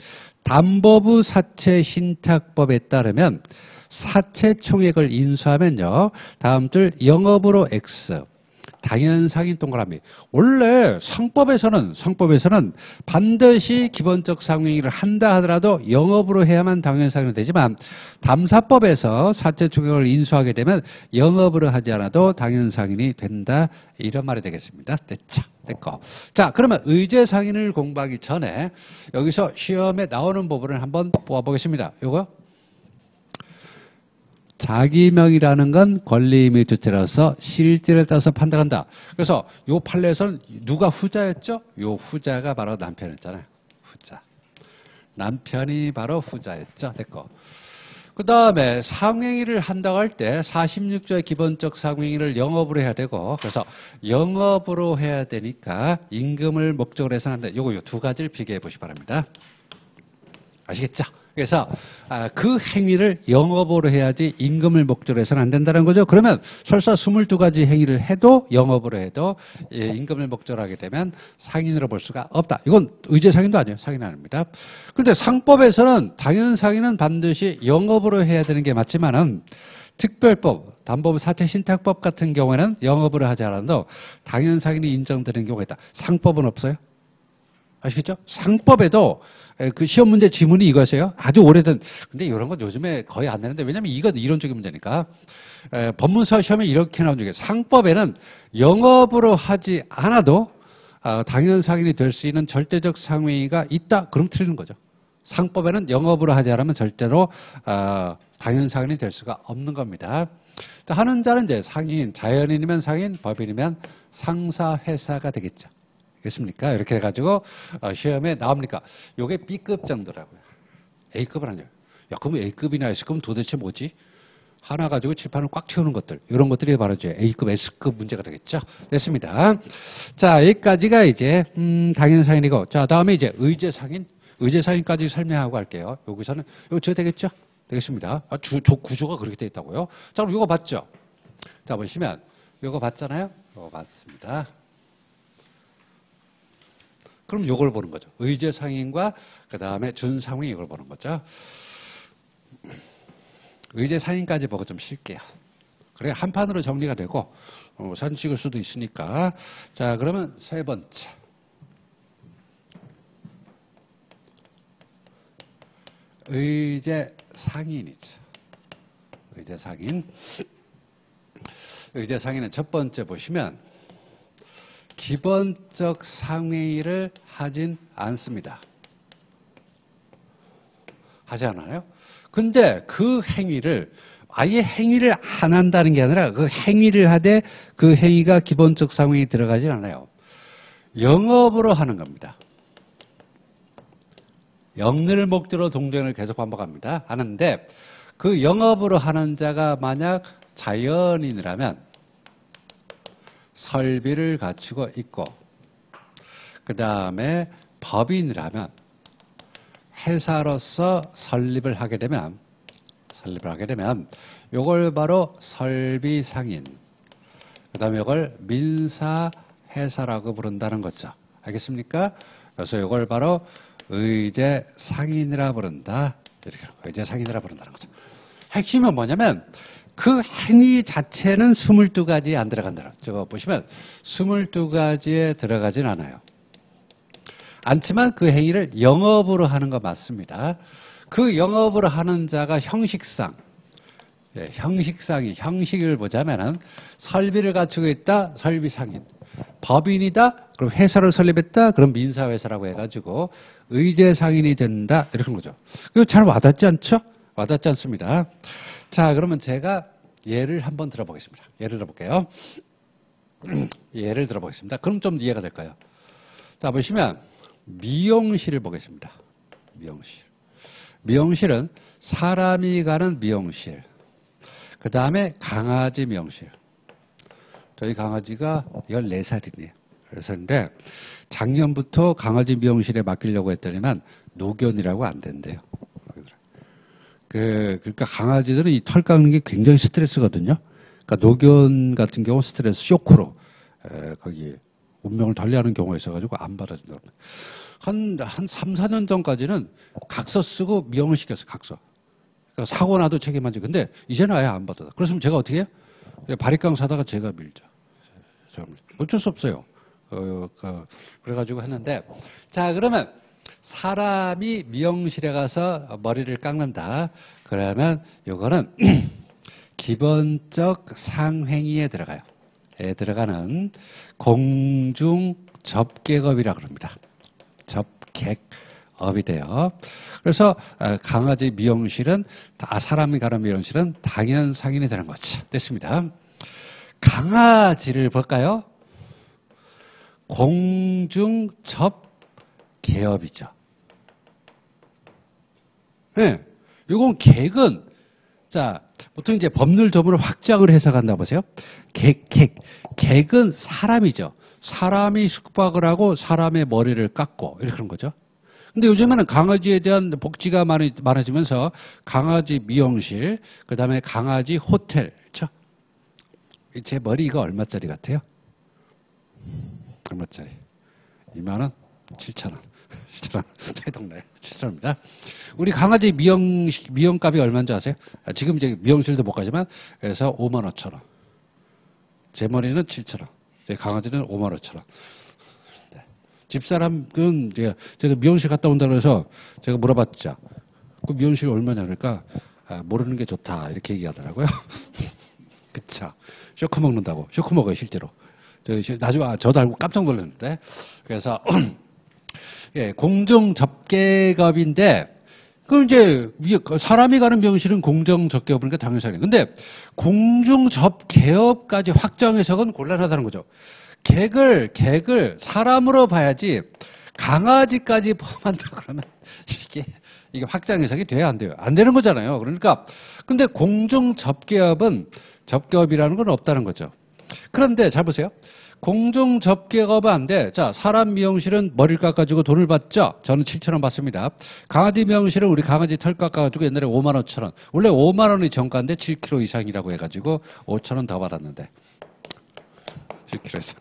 담법의 사채신탁법에 따르면 사채총액을 인수하면요, 다음 줄 영업으로 X. 당연상인 동그라미. 원래 상법에서는 반드시 기본적 상행위를 한다 하더라도 영업으로 해야만 당연상인이 되지만 담사법에서 사채총액을 인수하게 되면 영업으로 하지 않아도 당연상인이 된다. 이런 말이 되겠습니다. 됐죠? 됐고. 자, 그러면 의제상인을 공부하기 전에 여기서 시험에 나오는 부분을 한번 뽑아보겠습니다. 요거. 자기명이라는 건 권리 및 주체로서 실질에 따라서 판단한다. 그래서 요 판례에서는 누가 후자였죠? 요 후자가 바로 남편이었잖아요. 후자. 남편이 바로 후자였죠. 됐고. 그 다음에 상행위를 한다고 할 때 46조의 기본적 상행위를 영업으로 해야 되고, 그래서 영업으로 해야 되니까 임금을 목적으로 해서는 안 돼. 요거 두 가지를 비교해 보시기 바랍니다. 아시겠죠? 그래서 그 행위를 영업으로 해야지 임금을 목적으로 해서는 안 된다는 거죠. 그러면 설사 22가지 행위를 해도 영업으로 해도 임금을 목적으로 하게 되면 상인으로 볼 수가 없다. 이건 의제상인도 아니에요. 상인 아닙니다. 그런데 상법에서는 당연상인은 반드시 영업으로 해야 되는 게 맞지만은 특별법, 담법 사채신탁법 같은 경우에는 영업으로 하지 않아도 당연상인이 인정되는 경우가 있다. 상법은 없어요. 아시겠죠? 상법에도 그 시험 문제 지문이 이거였어요. 아주 오래된. 근데 이런 건 요즘에 거의 안 되는데, 왜냐면 이건 이론적인 문제니까. 법문서 시험에 이렇게 나온 적이 상법에는 영업으로 하지 않아도 당연상인이 될 수 있는 절대적 상행위가 있다. 그럼 틀리는 거죠. 상법에는 영업으로 하지 않으면 절대로 당연상인이 될 수가 없는 겁니다. 하는 자는 이제 상인, 자연인이면 상인, 법인이면 상사, 회사가 되겠죠. 됐습니까? 이렇게 해가지고 시험에 나옵니까? 요게 B급 정도라고요. A급은 아니에요. 야, 그럼 A급이나 S급은 도대체 뭐지? 하나 가지고 칠판을 꽉 채우는 것들, 이런 것들이 바로 이제 A급, S급 문제가 되겠죠. 됐습니다. 자, 여기까지가 이제 당연상인이고, 자, 다음에 이제 의제상인까지 설명하고 할게요. 여기서는 저 되겠죠? 되겠습니다. 구조가 그렇게 되어 있다고요. 자, 그럼 이거 봤죠? 자, 보시면 이거 봤잖아요. 이거 봤습니다. 그럼 요걸 보는 거죠. 의제상인과 그 다음에 준상위 이걸 보는 거죠. 의제상인까지 보고 좀 쉴게요. 그래 한 판으로 정리가 되고 사진 찍을 수도 있으니까. 자, 그러면 세 번째. 의제상인이죠. 의제상인. 의제상인은 첫 번째 보시면 기본적 상행위를 하진 않습니다. 하지 않아요? 근데 그 행위를 아예 행위를 안 한다는 게 아니라 그 행위를 하되 그 행위가 기본적 상행위에 들어가진 않아요. 영업으로 하는 겁니다. 영리를 목적으로 동정을 계속 반복합니다. 하는데 그 영업으로 하는 자가 만약 자연인이라면 설비를 갖추고 있고, 그 다음에 법인이라면 회사로서 설립을 하게 되면 설립을 하게 되면 요걸 바로 설비상인, 그 다음에 이걸 민사회사라고 부른다는 거죠. 알겠습니까? 그래서 이걸 바로 의제상인이라 부른다. 이렇게 의제상인이라 부른다는 거죠. 핵심은 뭐냐면 그 행위 자체는 22가지에 안 들어간다. 저거 보시면 22가지에 들어가진 않아요. 않지만 그 행위를 영업으로 하는 거 맞습니다. 그 영업으로 하는 자가 형식상, 형식을 보자면은 설비를 갖추고 있다, 설비상인. 법인이다, 그럼 회사를 설립했다, 그럼 민사회사라고 해가지고 의제상인이 된다, 이렇게 하는 거죠. 이거 잘 와닿지 않죠? 와닿지 않습니다. 자, 그러면 제가 예를 한번 들어보겠습니다. 예를 들어볼게요. 예를 들어보겠습니다. 그럼 좀 이해가 될까요? 자, 보시면 미용실을 보겠습니다. 미용실. 미용실은 사람이 가는 미용실. 그 다음에 강아지 미용실. 저희 강아지가 14살이네요. 그래서인데 작년부터 강아지 미용실에 맡기려고 했더니만 노견이라고 안 된대요. 그러니까 강아지들은 이 털 깎는 게 굉장히 스트레스거든요. 그러니까 노견 같은 경우 스트레스 쇼크로 거기 운명을 달리하는 경우가 있어가지고 안 받아준다고 합니다. 한 3, 4년 전까지는 각서 쓰고 미용을 시켰어요. 각서. 그러니까 사고 나도 책임 안 지고. 근데 이제는 아예 안 받아. 그랬으면 제가 어떻게 해요? 바리깡 사다가 제가 밀죠. 어쩔 수 없어요. 그래가지고 했는데, 자, 그러면 사람이 미용실에 가서 머리를 깎는다. 그러면 요거는 기본적 상행위에 들어가요. 에 들어가는 공중 접객업이라고 합니다. 접객업이 돼요. 그래서 강아지 미용실은, 사람이 가는 미용실은 당연 상인이 되는 거죠. 됐습니다. 강아지를 볼까요? 공중접개업이죠. 네. 이건 객은, 자, 보통 이제 법률 조문을 확장을 해석한다 보세요. 객은 사람이죠. 사람이 숙박을 하고 사람의 머리를 깎고 이렇게 하는 거죠. 근데 요즘에는 강아지에 대한 복지가 많아지면서 강아지 미용실, 그 다음에 강아지 호텔, 그렇죠? 제 머리 이거 얼마짜리 같아요? 얼마짜리? 2만원? 7,000원. 7,000원. 저희 동네 7,000원입니다. 우리 강아지 미용값이 얼마인지 아세요? 지금 이제 미용실도 못 가지만, 그래서 55,000원. 제 머리는 7,000원. 제 강아지는 55,000원. 네. 집사람은 제가 미용실 갔다 온다고 해서 제가 물어봤죠. 그 미용실 얼마냐 그러니까, 모르는 게 좋다. 이렇게 얘기하더라고요. 그쵸. 쇼크 먹는다고. 쇼크 먹어요, 실제로. 나중에, 저도 알고 깜짝 놀랐는데. 그래서, 예, 공정접객업인데, 그럼 이제, 사람이 가는 미용실은 공정접객업이니까 당연히 사람이. 근데, 공중접개업까지 확정 해석은 곤란하다는 거죠. 객을 사람으로 봐야지, 강아지까지 포함한다 그러면, 이게 확장 해석이 돼야 안 돼요. 안 되는 거잖아요. 그러니까, 근데 공중접개업은, 접개업이라는 건 없다는 거죠. 그런데 잘 보세요. 공중접객업은 안 돼. 자, 사람 미용실은 머리를 깎아주고 돈을 받죠. 저는 7,000원 받습니다. 강아지 미용실은 우리 강아지 털 깎아가지고 옛날에 5만 5천 원. 원래 5만 원이 정가인데 7kg 이상이라고 해가지고 5,000원 더 받았는데. 7kg 이상.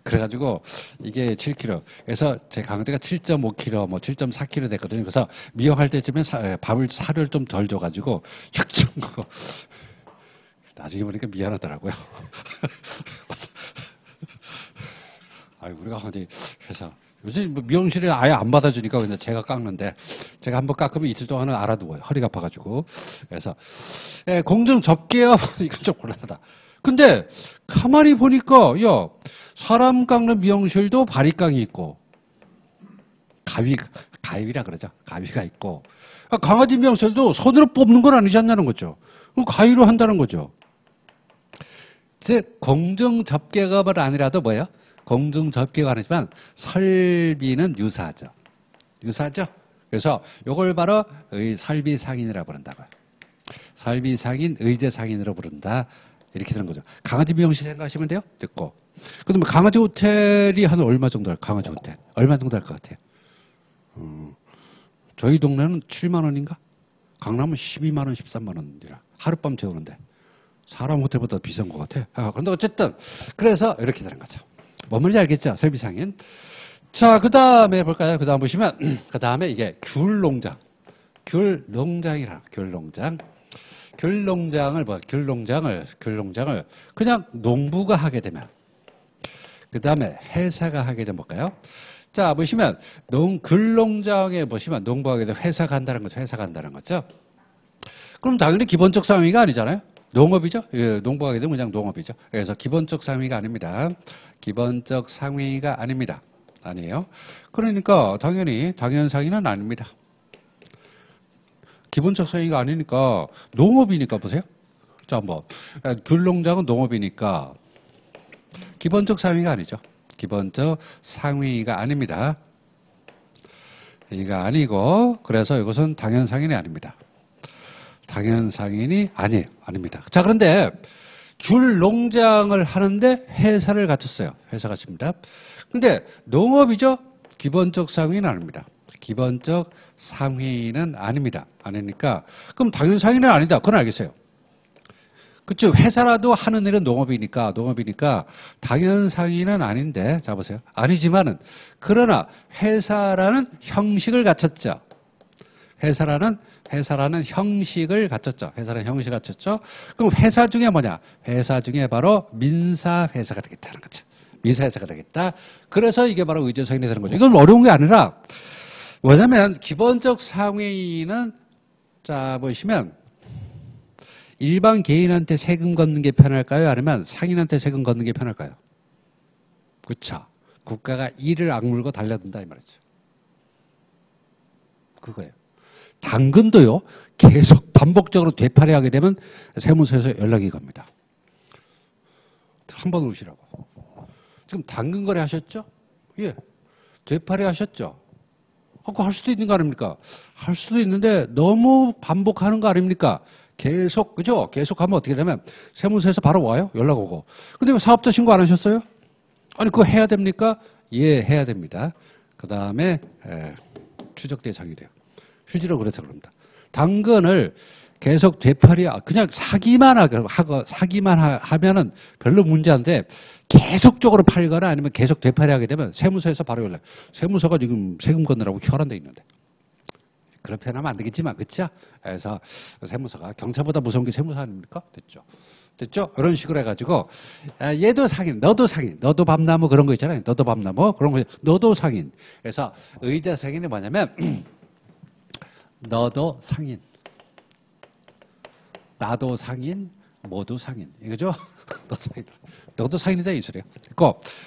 그래가지고 이게 7kg. 그래서 제 강아지가 7.5kg, 뭐 7.4kg 됐거든요. 그래서 미용할 때쯤에 사료를 좀 덜 줘가지고 혁정 거. 나중에 보니까 미안하더라고요. 아유, 우리가 어디 해서 요즘 미용실에 아예 안 받아주니까 그냥 제가 깎는데 제가 한번 깎으면 이틀 동안은 알아두고요. 허리가 아파가지고. 그래서 공중 접개업 이건 좀 곤란하다. 근데 가만히 보니까 사람 깎는 미용실도 바리깡이 있고 가위라 그러죠. 가위가 있고 강아지 미용실도 손으로 뽑는 건 아니지 않냐는 거죠. 가위로 한다는 거죠. 즉 공중접객업은 아니라도 뭐예요? 공중접객은 아니지만 설비는 유사하죠. 유사하죠? 그래서 이걸 바로 설비상인이라고 부른다고요. 설비상인, 의제상인으로 부른다. 이렇게 되는 거죠. 강아지 미용실 생각하시면 돼요? 됐고. 그다음에 강아지 호텔이 한 얼마 정도 할까요? 강아지 호텔. 얼마 정도 할 것 같아요? 저희 동네는 7만 원인가? 강남은 12만 원, 13만 원이라 하룻밤 재우는데 사람 호텔보다 비싼 것 같아. 그런데 어쨌든 그래서 이렇게 되는 거죠. 뭔 말인지 알겠죠? 설비상인. 자, 그 다음에 볼까요? 그 다음 보시면 그 다음에 이게 귤농장. 귤농장이라 귤농장. 귤농장을 그냥 농부가 하게 되면 그 다음에 회사가 하게 되면 볼까요? 자, 보시면 귤농장에 보시면 농부가 하게 되면 회사가 한다는 거죠. 회사가 한다는 거죠. 그럼 당연히 기본적 상위가 아니잖아요. 농업이죠. 예, 농부가 하게 되면 그냥 농업이죠. 그래서 기본적 상위가 아닙니다. 기본적 상위가 아닙니다. 아니에요. 그러니까 당연히 당연상위는 아닙니다. 기본적 상위가 아니니까 농업이니까 보세요. 자, 한번 귤농장은 농업이니까 기본적 상위가 아니죠. 기본적 상위가 아닙니다. 이가 아니고 그래서 이것은 당연상인이 아닙니다. 당연상인이 아닙니다. 자, 그런데 귤농장을 하는데 회사를 갖췄어요. 회사 갖춥니다. 근데 농업이죠. 기본적 상위는 아닙니다. 기본적 상위는 아닙니다. 아니니까 그럼 당연상위는 아니다. 그건 알겠어요. 그렇죠. 회사라도 하는 일은 농업이니까 당연상위는 아닌데 자 보세요. 아니지만은 그러나 회사라는 형식을 갖췄죠. 회사라는 형식을 갖췄죠. 회사라는 형식을 갖췄죠. 그럼 회사 중에 뭐냐? 회사 중에 바로 민사회사가 되겠다는 거죠. 민사회사가 되겠다. 그래서 이게 바로 의제상인이 되는 거죠. 이건 어려운 게 아니라 뭐냐면 기본적 상위는 자 보시면 일반 개인한테 세금 걷는 게 편할까요? 아니면 상인한테 세금 걷는 게 편할까요? 그쵸. 국가가 이를 악물고 달려든다 이 말이죠. 그거예요. 당근도요. 계속 반복적으로 되팔이하게 되면 세무서에서 연락이 갑니다. 한번 오시라고. 지금 당근 거래 하셨죠? 예. 되팔이 하셨죠? 그거 할 수도 있는 거 아닙니까? 할 수도 있는데 너무 반복하는 거 아닙니까? 계속, 그죠? 계속 하면 어떻게 되면 세무서에서 바로 와요? 연락 오고. 근데 왜 사업자 신고 안 하셨어요? 아니, 그거 해야 됩니까? 예, 해야 됩니다. 그 다음에, 추적 대상이 돼요. 실제로 그래서 그럽니다. 당근을 계속 되팔이, 그냥 사기만 하면은 별로 문제인데 계속적으로 팔거나 아니면 계속 되팔이하게 되면 세무서에서 바로 연락. 세무서가 지금 세금 걷느라고 혈안돼 있는데. 그런 표현하면 안 되겠지만, 그쵸? 그래서 세무서가 경찰보다 무서운 게 세무서 아닙니까? 됐죠? 됐죠? 이런 식으로 해가지고, 얘도 상인, 너도 상인, 너도 밤나무 그런 거 있잖아요. 너도 밤나무 그런 거, 너도 상인. 그래서 의자 상인이 뭐냐면, 너도 상인, 나도 상인, 모두 상인. 이거죠? 너도 상인이다 이 소리야.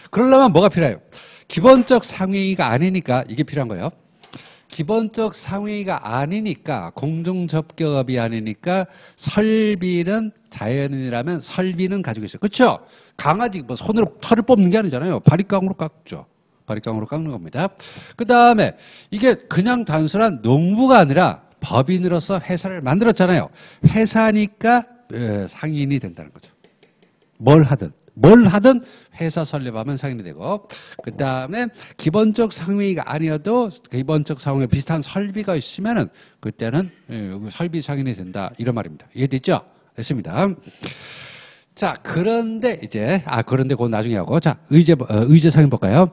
그러려면 뭐가 필요해요? 기본적 상위가 아니니까 이게 필요한 거예요. 기본적 상위가 아니니까 공중접경업이 아니니까 설비는 자연인이라면 설비는 가지고 있어요. 그렇죠? 강아지 뭐 손으로 털을 뽑는 게 아니잖아요. 바리깡으로 깎죠. 바리깡으로 깎는 겁니다. 그 다음에 이게 그냥 단순한 농부가 아니라 법인으로서 회사를 만들었잖아요. 회사니까 상인이 된다는 거죠. 뭘 하든 회사 설립하면 상인이 되고, 그 다음에 기본적 상위가 아니어도 기본적 상위에 비슷한 설비가 있으면은 그때는 설비 상인이 된다 이런 말입니다. 이해됐죠? 됐습니다. 자, 그런데 이제 그런데 그건 나중에 하고, 자 의제 상인 볼까요?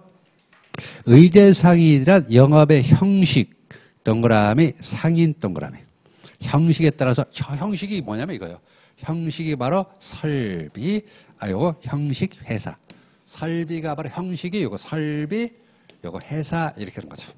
의제 상인이란 영업의 형식 동그라미 상인 동그라미. 형식에 따라서 형식이 뭐냐면 이거예요. 형식이 바로 설비, 요거 형식 회사. 설비가 바로 형식이 요거 설비, 요거 회사 이렇게 하는 거죠.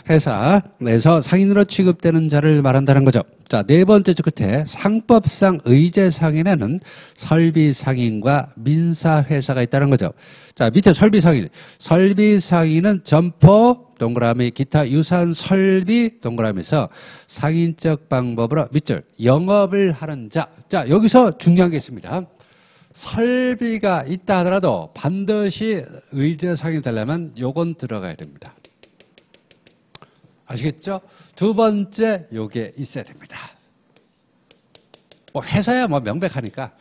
회사에서 상인으로 취급되는 자를 말한다는 거죠. 자, 네 번째 줄 끝에 상법상 의제 상인에는 설비 상인과 민사 회사가 있다는 거죠. 자, 밑에 설비 상인. 설비 상인은 점포 동그라미 기타 유사한 설비 동그라미에서 상인적 방법으로 밑줄 영업을 하는 자. 자, 여기서 중요한 게 있습니다. 설비가 있다 하더라도 반드시 의제 상인이 되려면 요건 들어가야 됩니다. 아시겠죠? 두 번째 요게 있어야 됩니다. 회사야 뭐 명백하니까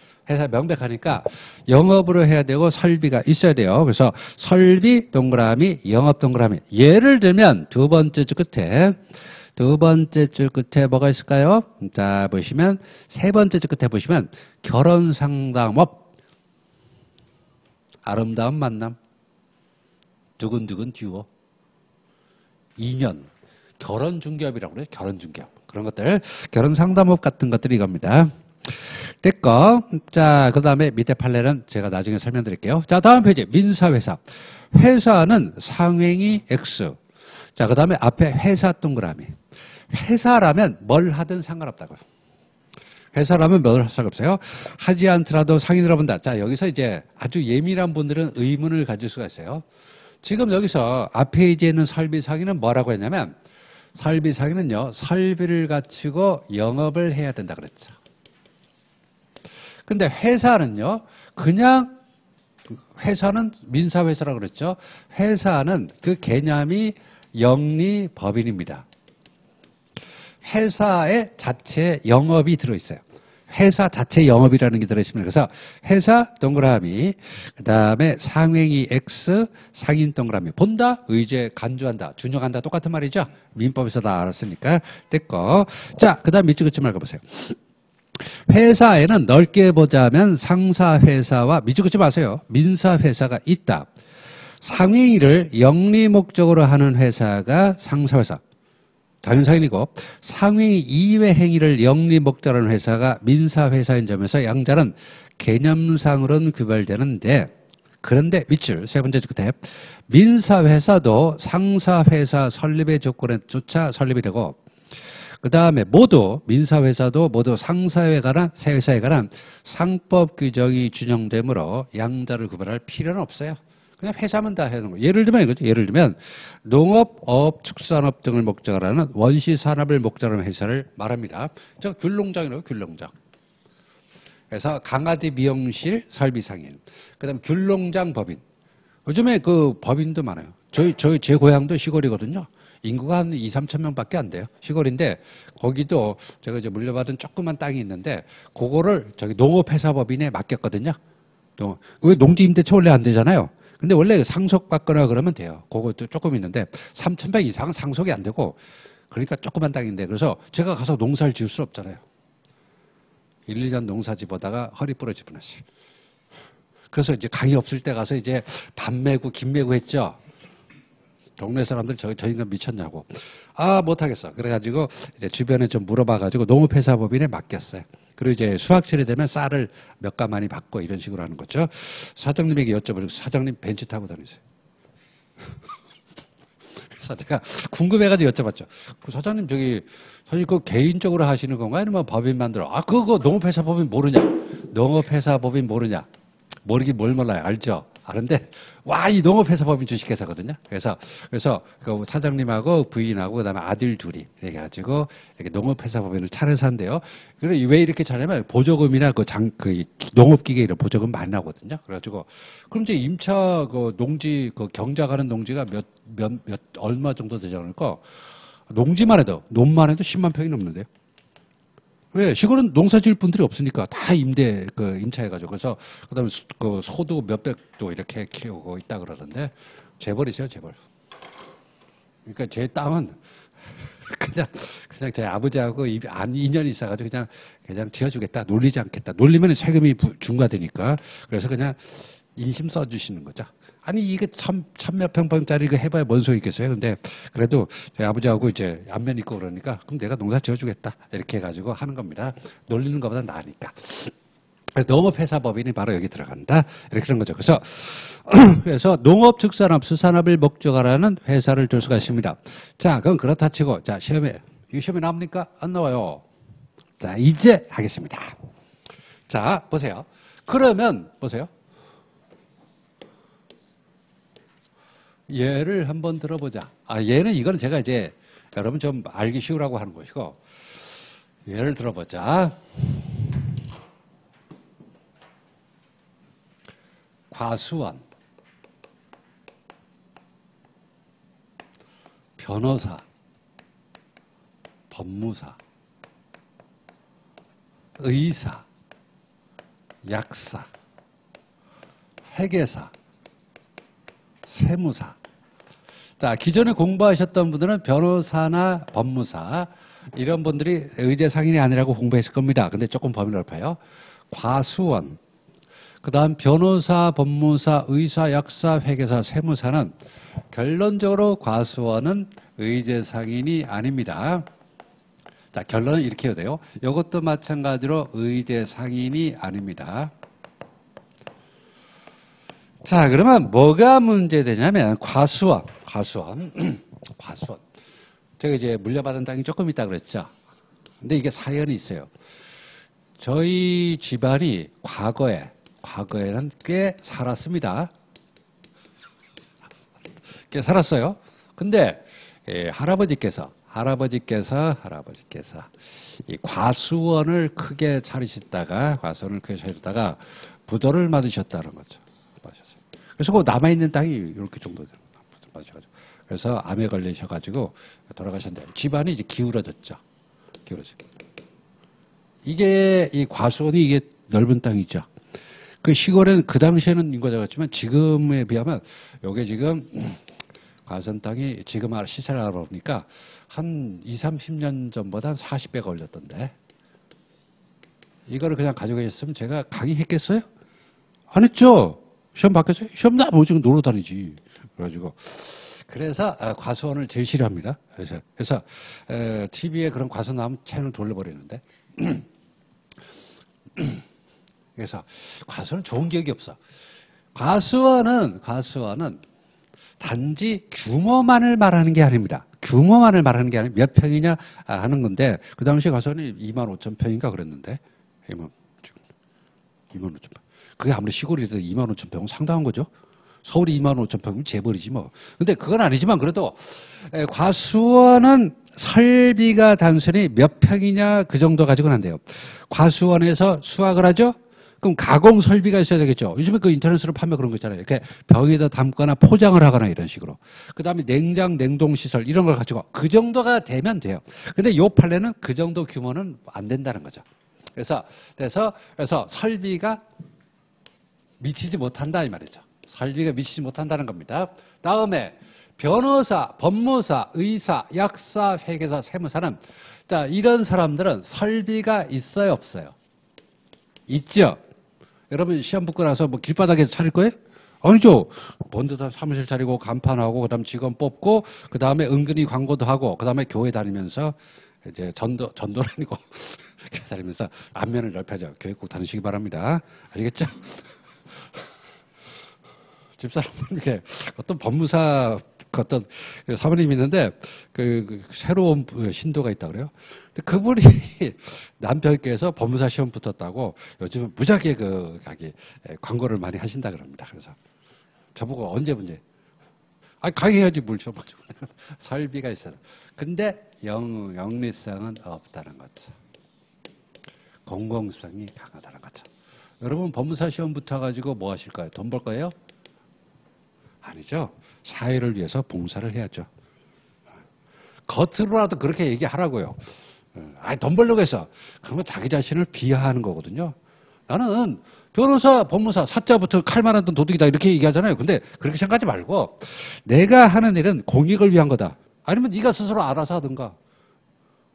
영업으로 해야 되고 설비가 있어야 돼요. 그래서 설비 동그라미 영업 동그라미. 예를 들면 두 번째 줄 끝에 두 번째 줄 끝에 뭐가 있을까요? 자, 보시면 세 번째 줄 끝에 보시면 결혼상담업, 아름다운 만남, 두근두근 듀오, 인연, 결혼중개업이라고 그래요. 결혼중개업. 그런 것들, 결혼상담업 같은 것들이 이겁니다. 됐고, 자, 그 다음에 밑에 판례는 제가 나중에 설명드릴게요. 자, 다음 페이지, 민사회사. 회사는 상행이 X. 자, 그 다음에 앞에 회사 동그라미. 회사라면 뭘 하든 상관없다고요. 회사라면 뭘 할 상관없어요. 하지 않더라도 상인으로 본다. 자, 여기서 이제 아주 예민한 분들은 의문을 가질 수가 있어요. 지금 여기서 앞에 이제 있는 설비 상인은 뭐라고 했냐면, 설비 상인은요, 설비를 갖추고 영업을 해야 된다 그랬죠. 근데 회사는요, 그냥 회사는 민사회사라고 그랬죠. 회사는 그 개념이 영리법인입니다. 회사의 자체 영업이 들어있어요. 회사 자체 영업이라는 게 들어있습니다. 그래서 회사 동그라미, 그 다음에 상행이 X, 상인 동그라미. 본다, 의제, 간주한다, 준용한다. 똑같은 말이죠. 민법에서 다 알았으니까 됐고. 자, 그 다음 밑줄 긋지 말고 보세요. 회사에는 넓게 보자면 상사회사와 밑줄 긋지 마세요. 민사회사가 있다. 상행위를 영리 목적으로 하는 회사가 상사회사. 자연상인이고 상위 이외 행위를 영리 목적으로 하는 회사가 민사회사인 점에서 양자는 개념상으로는 구별되는데 그런데 밑줄 세 번째 끝에 민사회사도 상사회사 설립의 조건에 조차 설립이 되고 그 다음에 모두 민사회사도 모두 상사에 관한 세회사에 관한 상법 규정이 준용되므로 양자를 구별할 필요는 없어요. 그냥 회사만 다 해야 하는 거예요. 예를 들면 이거죠. 예를 들면 농업, 어업, 축산업 등을 목적으로 하는 원시산업을 목적으로 하는 회사를 말합니다. 저 귤농장이라고 귤농장. 그래서 강아지 미용실 설비상인. 그다음 귤농장 법인. 요즘에 그 법인도 많아요. 제 고향도 시골이거든요. 인구가 한 2, 3천 명밖에 안 돼요. 시골인데 거기도 제가 이제 물려받은 조그만 땅이 있는데 그거를 저기 농업회사법인에 맡겼거든요. 왜 농지 임대차 원래 안 되잖아요. 근데 원래 상속받거나 그러면 돼요. 그것도 조금 있는데 3,100 이상은 상속이 안 되고 그러니까 조그만 땅인데 그래서 제가 가서 농사를 지을 수 없잖아요. 1, 2년 농사 지보다가 허리 부러질 뻔했어요. 그래서 이제 강의 없을 때 가서 이제 밥 메고 김 메고 했죠. 동네 사람들 저 인간 미쳤냐고. 아, 못하겠어. 그래가지고 이제 주변에 좀 물어봐가지고 농업회사법인에 맡겼어요. 그리고 이제 수확철이 되면 쌀을 몇 가마니 받고 이런 식으로 하는 거죠. 사장님에게 여쭤보니까 사장님 벤츠 타고 다니세요. 그래서 제가 궁금해가지고 여쭤봤죠. 그 사장님 사장님 그 개인적으로 하시는 건가요? 아니면 법인 만들어? 아, 그거 농업회사법인 모르냐? 농업회사법인 모르냐? 모르긴 뭘 몰라요. 알죠? 아는데 와, 이 농업회사법인 주식회사거든요. 그래서 그 사장님하고 부인하고 그다음에 아들 둘이 이렇게 가지고 이렇게 농업회사법인을 차려서 한대요. 그래 왜 이렇게 차냐면 보조금이나 그 농업기계 이런 보조금 많이 나거든요. 그래가지고 그럼 이제 임차 그 농지 그 경작하는 농지가 얼마 정도 되지 않을까? 농지만 해도 논만 해도 10만 평이 넘는데요. 왜? 시골은 농사 지을 분들이 없으니까 다 임차해가지고. 그래서, 그 다음에 소도 몇백도 이렇게 키우고 있다 그러던데, 재벌이세요, 재벌. 그러니까 제 땅은 그냥 제 아버지하고 인연이 있어가지고 그냥 지어주겠다. 놀리지 않겠다. 놀리면 세금이 중과되니까. 그래서 그냥 인심 써주시는 거죠. 아니, 이게 천몇 평방짜리 이거 해봐야 뭔 소용 있겠어요. 근데 그래도 저희 아버지하고 이제 안면 있고 그러니까 그럼 내가 농사 지어주겠다. 이렇게 해가지고 하는 겁니다. 놀리는 것보다 나으니까. 농업회사법인이 바로 여기 들어간다. 이렇게 그런 거죠. 그래서 농업, 축산업, 수산업을 목적으로 하는 회사를 둘 수가 있습니다. 자, 그건 그렇다 치고, 자, 시험에 나옵니까? 안 나와요. 자, 이제 하겠습니다. 자, 보세요. 그러면, 보세요. 예를 한번 들어보자. 예는 이거는 제가 이제 여러분 좀 알기 쉬우라고 하는 것이고, 예를 들어보자. 과수원, 변호사, 법무사, 의사, 약사, 회계사, 세무사. 자, 기존에 공부하셨던 분들은 변호사나 법무사 이런 분들이 의제 상인이 아니라고 공부했을 겁니다. 근데 조금 범위 넓어요. 과수원, 그 다음 변호사, 법무사, 의사, 약사, 회계사, 세무사는 결론적으로 과수원은 의제 상인이 아닙니다. 자, 결론은 이렇게 해야 돼요. 이것도 마찬가지로 의제 상인이 아닙니다. 자, 그러면 뭐가 문제되냐면 과수원. 제가 이제 물려받은 땅이 조금 있다 그랬죠. 근데 이게 사연이 있어요. 저희 집안이 과거에는 꽤 살았습니다. 꽤 살았어요. 근데 할아버지께서 이 과수원을 크게 차리셨다가 부도를 맞으셨다는 거죠. 그래서 그 남아있는 땅이 이렇게 정도 맞으셔가지고 그래서 암에 걸리셔가지고 돌아가셨는데 집안이 이제 기울어졌죠. 이게 이 과수원이 이게 넓은 땅이죠. 그 시골에는 그 당시에는 인구가 작았지만 지금에 비하면 요게 지금 과수원 땅이 지금 시세를 알아보니까 한 30년 전보다 한 40배가 올렸던데 이거를 그냥 가지고 계셨으면 제가 강의했겠어요? 안 했죠. 시험 봤겠어요? 시험도 안 보고 지금 놀러 다니지. 그래서 과수원을 제일 싫어합니다. 그래서 TV에 그런 과수원 나오면 채널 돌려버리는데 그래서 과수원은 좋은 기억이 없어. 과수원은 단지 규모만을 말하는 게 아닙니다. 규모만을 말하는 게 아니라 몇 평이냐 하는 건데 그 당시에 과수원이 25,000평인가 그랬는데 25,000평. 그게 아무리 시골이라도 25,000평은 상당한 거죠. 서울이 25,000평이면 재벌이지 뭐. 근데 그건 아니지만 그래도 과수원은 설비가 단순히 몇 평이냐 그 정도 가지고는 안 돼요. 과수원에서 수확을 하죠. 그럼 가공 설비가 있어야 되겠죠. 요즘에 그 인터넷으로 판매 그런 거 있잖아요. 이렇게 병에다 담거나 포장을 하거나 이런 식으로. 그 다음에 냉장, 냉동시설 이런 걸 가지고 그 정도가 되면 돼요. 근데 요 판례는 그 정도 규모는 안 된다는 거죠. 그래서 설비가 미치지 못한다 이 말이죠. 설비가 미치지 못한다는 겁니다. 다음에 변호사, 법무사, 의사, 약사, 회계사, 세무사는 자 이런 사람들은 설비가 있어요 없어요? 있죠. 여러분 시험 붙고 나서 뭐 길바닥에서 차릴 거예요? 아니죠. 먼저 다 사무실 차리고 간판하고 그다음 직원 뽑고 그다음에 은근히 광고도 하고 그다음에 교회 다니면서 이제 전도는 아니고 교회 다니면서 안면을 넓혀줘. 교회 꼭 다니시기 바랍니다. 아시겠죠? 집사람들께 어떤 법무사 어떤 사모님이 있는데 그 새로운 신도가 있다 그래요. 근데 그분이 남편께서 법무사 시험 붙었다고 요즘은 무지하게 광고를 많이 하신다 그럽니다. 그래서 저보고 언제 문제? 강의해야지 뭘 줘가지고 설비가 있어요. 근데 영리성은 없다는 거죠. 공공성이 강하다는 거죠. 여러분 법무사 시험 붙어가지고 뭐 하실 거예요? 돈 벌 거예요? 아니죠. 사회를 위해서 봉사를 해야죠. 겉으로라도 그렇게 얘기하라고요. 돈 벌려고 해서. 그러면 자기 자신을 비하하는 거거든요. 나는 변호사, 법무사, 사자부터 칼만한 돈 도둑이다 이렇게 얘기하잖아요. 근데 그렇게 생각하지 말고 내가 하는 일은 공익을 위한 거다. 아니면 네가 스스로 알아서 하든가.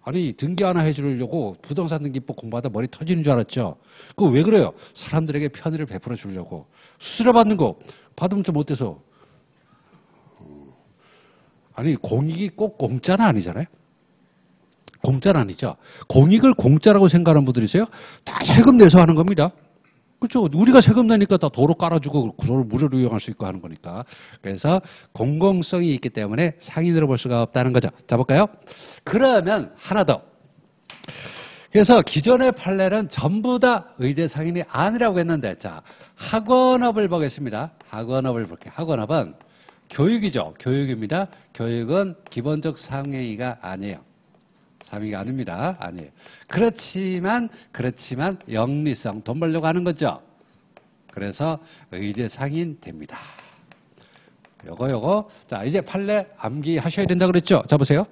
아니 등기 하나 해주려고 부동산 등기법 공부하다 머리 터지는 줄 알았죠. 그거 왜 그래요? 사람들에게 편의를 베풀어 주려고. 수수료 받는 거 받으면 좀 어때서? 아니 공익이 꼭 공짜는 아니잖아요. 공짜는 아니죠. 공익을 공짜라고 생각하는 분들이 있어요. 다 세금 내서 하는 겁니다. 그렇죠. 우리가 세금 내니까 다 도로 깔아주고 도로를 무료로 이용할 수 있고 하는 거니까. 그래서 공공성이 있기 때문에 상인으로 볼 수가 없다는 거죠. 자 볼까요? 그러면 하나 더. 그래서 기존의 판례는 전부 다 의대 상인이 아니라고 했는데 자 학원업을 보겠습니다. 학원업을 볼게요. 학원업은 교육이죠. 교육입니다. 교육은 기본적 상행위가 아니에요. 상행위가 아닙니다. 아니에요. 그렇지만 영리성, 돈 벌려고 하는 거죠. 그래서 의제 상인 됩니다. 요거. 자, 이제 판례 암기하셔야 된다 그랬죠. 자, 보세요.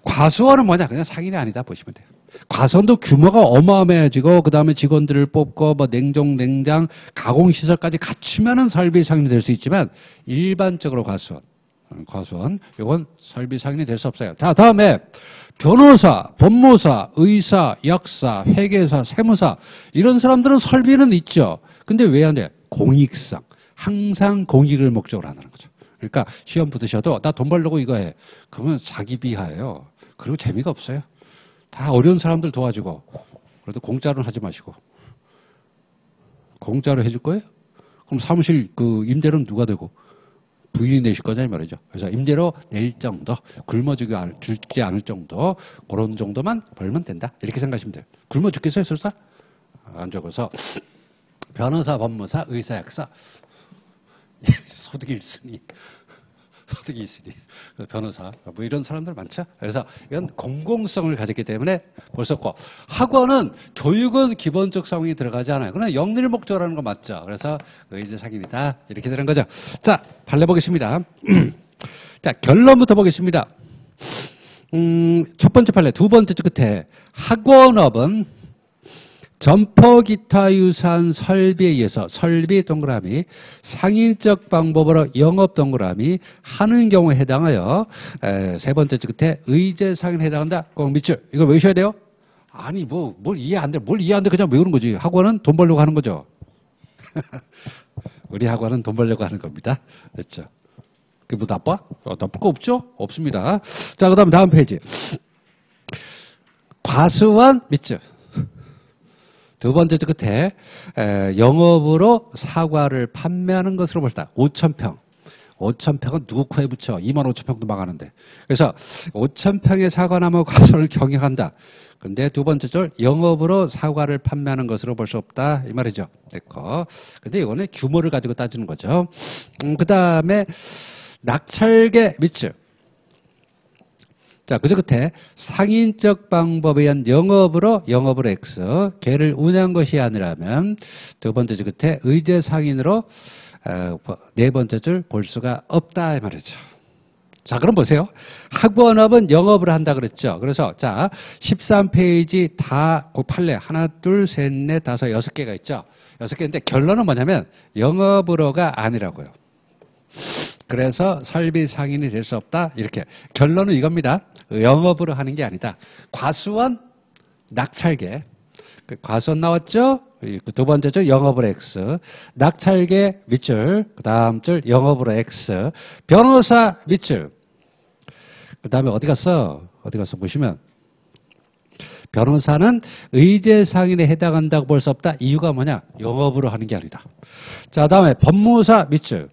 과수원은 뭐냐? 그냥 상인이 아니다 보시면 돼요. 과수원도 규모가 어마어마해지고 그다음에 직원들을 뽑고 뭐 냉장, 가공시설까지 갖추면은 설비 상인이 될 수 있지만 일반적으로 과수원 과수원. 이건 설비 상인이 될 수 없어요. 자, 다음에 변호사, 법무사, 의사, 약사, 회계사, 세무사 이런 사람들은 설비는 있죠. 근데 왜 안 돼? 공익성. 항상 공익을 목적으로 한다는 거죠. 그러니까 시험 붙으셔도 나 돈 벌려고 이거 해. 그러면 자기 비하예요. 그리고 재미가 없어요. 다 어려운 사람들 도와주고. 그래도 공짜로는 하지 마시고. 공짜로 해줄 거예요? 그럼 사무실 그 임대료는 누가 되고? 부인이 내실 거냐 이 말이죠. 그래서 임대료 낼 정도, 굶어주지 않을 정도, 그런 정도만 벌면 된다. 이렇게 생각하시면 돼요. 굶어 죽겠어요, 설사? 안 적어서 변호사, 법무사, 의사, 약사 소득이 1순위. 소득이 있으니 변호사 뭐 이런 사람들 많죠. 그래서 이건 공공성을 가졌기 때문에 볼 수 없고 학원은 교육은 기본적 성이 들어가지 않아요. 그러나 영리를 목적으로 거 맞죠. 그래서 의제 상인이다 이렇게 되는 거죠. 자 판례 보겠습니다. 자 결론부터 보겠습니다. 첫 번째 판례 두 번째 끝에 학원업은 점포 기타 유사한 설비에 의해서 설비 동그라미 상인적 방법으로 영업 동그라미 하는 경우에 해당하여 세 번째 끝에 의제 상인에 해당한다. 꼭 밑줄 이거 외우셔야 돼요. 아니 뭘 이해 안 돼. 뭘 이해 안 돼. 그냥 외우는 거지. 학원은 돈 벌려고 하는 거죠. 우리 학원은 돈 벌려고 하는 겁니다. 그렇죠. 그게 뭐 나빠? 나쁠 거 없죠? 없습니다. 자 그다음 다음 페이지. 과수원 밑줄. 두 번째 끝에 영업으로 사과를 판매하는 것으로 볼다. 5,000평. 5,000평은 누구 코에 붙여? 25,000평도 망하는데. 그래서 5,000평의 사과나무 과수원을 경영한다. 근데 두 번째 줄 영업으로 사과를 판매하는 것으로 볼 수 없다. 이 말이죠. 됐고. 근데 이거는 규모를 가지고 따지는 거죠. 그 다음에 낙찰계 밑줄. 자, 그저 끝에 상인적 방법에 의한 영업으로 X, 개를 운영한 것이 아니라면 두 번째 줄 끝에 의제 상인으로 네 번째 줄 볼 수가 없다 이 말이죠. 자, 그럼 보세요. 학원업은 영업을 한다 그랬죠. 그래서 자, 13페이지 다 그 판례 하나, 둘, 셋, 넷, 다섯, 6개가 있죠. 6개인데 결론은 뭐냐면 영업으로가 아니라고요. 그래서 설비 상인이 될 수 없다. 이렇게 결론은 이겁니다. 영업으로 하는 게 아니다. 과수원, 낙찰계. 과수원 나왔죠? 두 번째 줄 영업으로 X. 낙찰계 밑줄. 그 다음 줄 영업으로 X. 변호사 밑줄. 그 다음에 어디 갔어? 보시면 변호사는 의제 상인에 해당한다고 볼 수 없다. 이유가 뭐냐? 영업으로 하는 게 아니다. 자, 다음에 법무사 밑줄.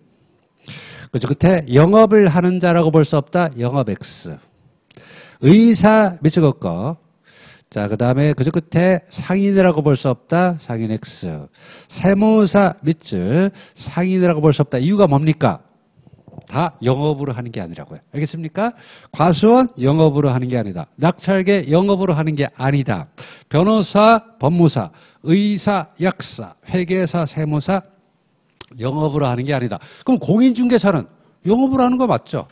그저 끝에 영업을 하는 자라고 볼 수 없다. 영업 X. 의사 밑줄 긋고. 자, 그 다음에 그저 끝에 상인이라고 볼 수 없다. 상인 X. 세무사 밑줄. 상인이라고 볼 수 없다. 이유가 뭡니까? 다 영업으로 하는 게 아니라고요. 알겠습니까? 과수원 영업으로 하는 게 아니다. 낙찰계 영업으로 하는 게 아니다. 변호사, 법무사, 의사, 약사, 회계사, 세무사 영업으로 하는 게 아니다. 그럼 공인중개사는 영업으로 하는 거 맞죠?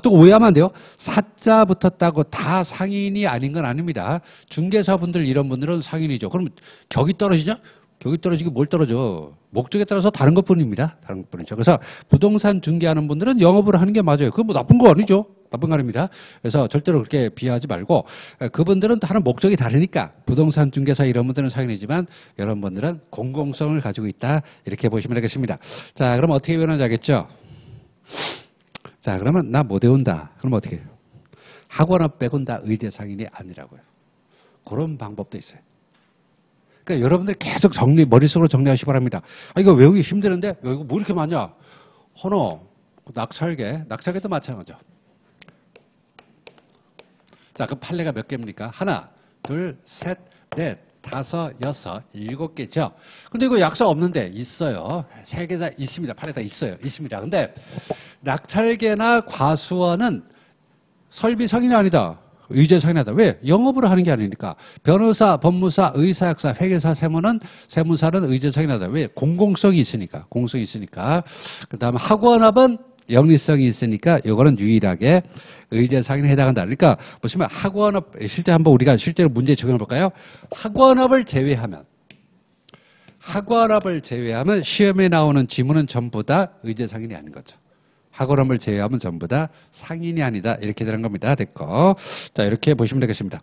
또 오해하면 안 돼요. 사자 붙었다고 다 상인이 아닌 건 아닙니다. 중개사분들 이런 분들은 상인이죠. 그럼 격이 떨어지냐? 격이 떨어지기 뭘 떨어져? 목적에 따라서 다른 것뿐입니다. 다른 것뿐이죠. 그래서 부동산 중개하는 분들은 영업으로 하는 게 맞아요. 그건 뭐 나쁜 거 아니죠. 나쁜 거 아닙니다. 그래서 절대로 그렇게 비하하지 말고 그분들은 하는 목적이 다르니까 부동산 중개사 이런 분들은 상인이지만 이런 분들은 공공성을 가지고 있다. 이렇게 보시면 되겠습니다. 자, 그럼 어떻게 변하는지 알겠죠? 자, 그러면 나 못 외운다. 그럼 어떻게 해요? 학원업 빼곤 다 의대 상인이 아니라고요. 그런 방법도 있어요. 그러니까 여러분들 계속 머릿속으로 정리하시기 바랍니다. 이거 외우기 힘드는데 이거 뭐 이렇게 많냐? 헌어, 낙찰계도 마찬가지죠. 자, 그 판례가 몇 개입니까? 하나, 둘, 셋, 넷, 다섯, 여섯, 7개죠. 근데 이거 약사 없는데 있어요. 3개 다 있습니다. 판례 다 있습니다. 근데 낙찰계나 과수원은 설비 상인이 아니다. 의제 상인이다. 왜? 영업으로 하는 게 아니니까. 변호사, 법무사, 의사, 약사, 회계사, 세무사는 의제 상인이다. 왜? 공공성이 있으니까. 공성이 있으니까. 그다음에 학원업은 영리성이 있으니까 이거는 유일하게 의제 상인에 해당한다. 그러니까 보시면 학원업 실제 한번 우리가 실제로 문제 적용해 볼까요? 학원업을 제외하면 시험에 나오는 지문은 전부 다 의제 상인이 아닌 거죠. 학원음을 제외하면 전부 다 상인이 아니다. 이렇게 되는 겁니다. 됐고. 자, 이렇게 보시면 되겠습니다.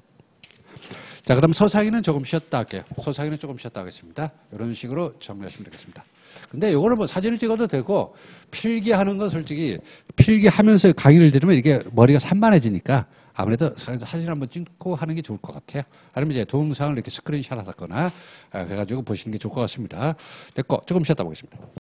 자, 그럼 서상인은 조금 쉬었다 할게요. 서상인은 조금 쉬었다 하겠습니다. 이런 식으로 정리하시면 되겠습니다. 근데 이거를 뭐 사진을 찍어도 되고, 필기하는 건 솔직히, 필기하면서 강의를 들으면 이게 머리가 산만해지니까 아무래도 사진 한번 찍고 하는 게 좋을 것 같아요. 아니면 이제 동영상을 이렇게 스크린샷 하거나, 그래가지고 보시는 게 좋을 것 같습니다. 됐고, 조금 쉬었다 보겠습니다.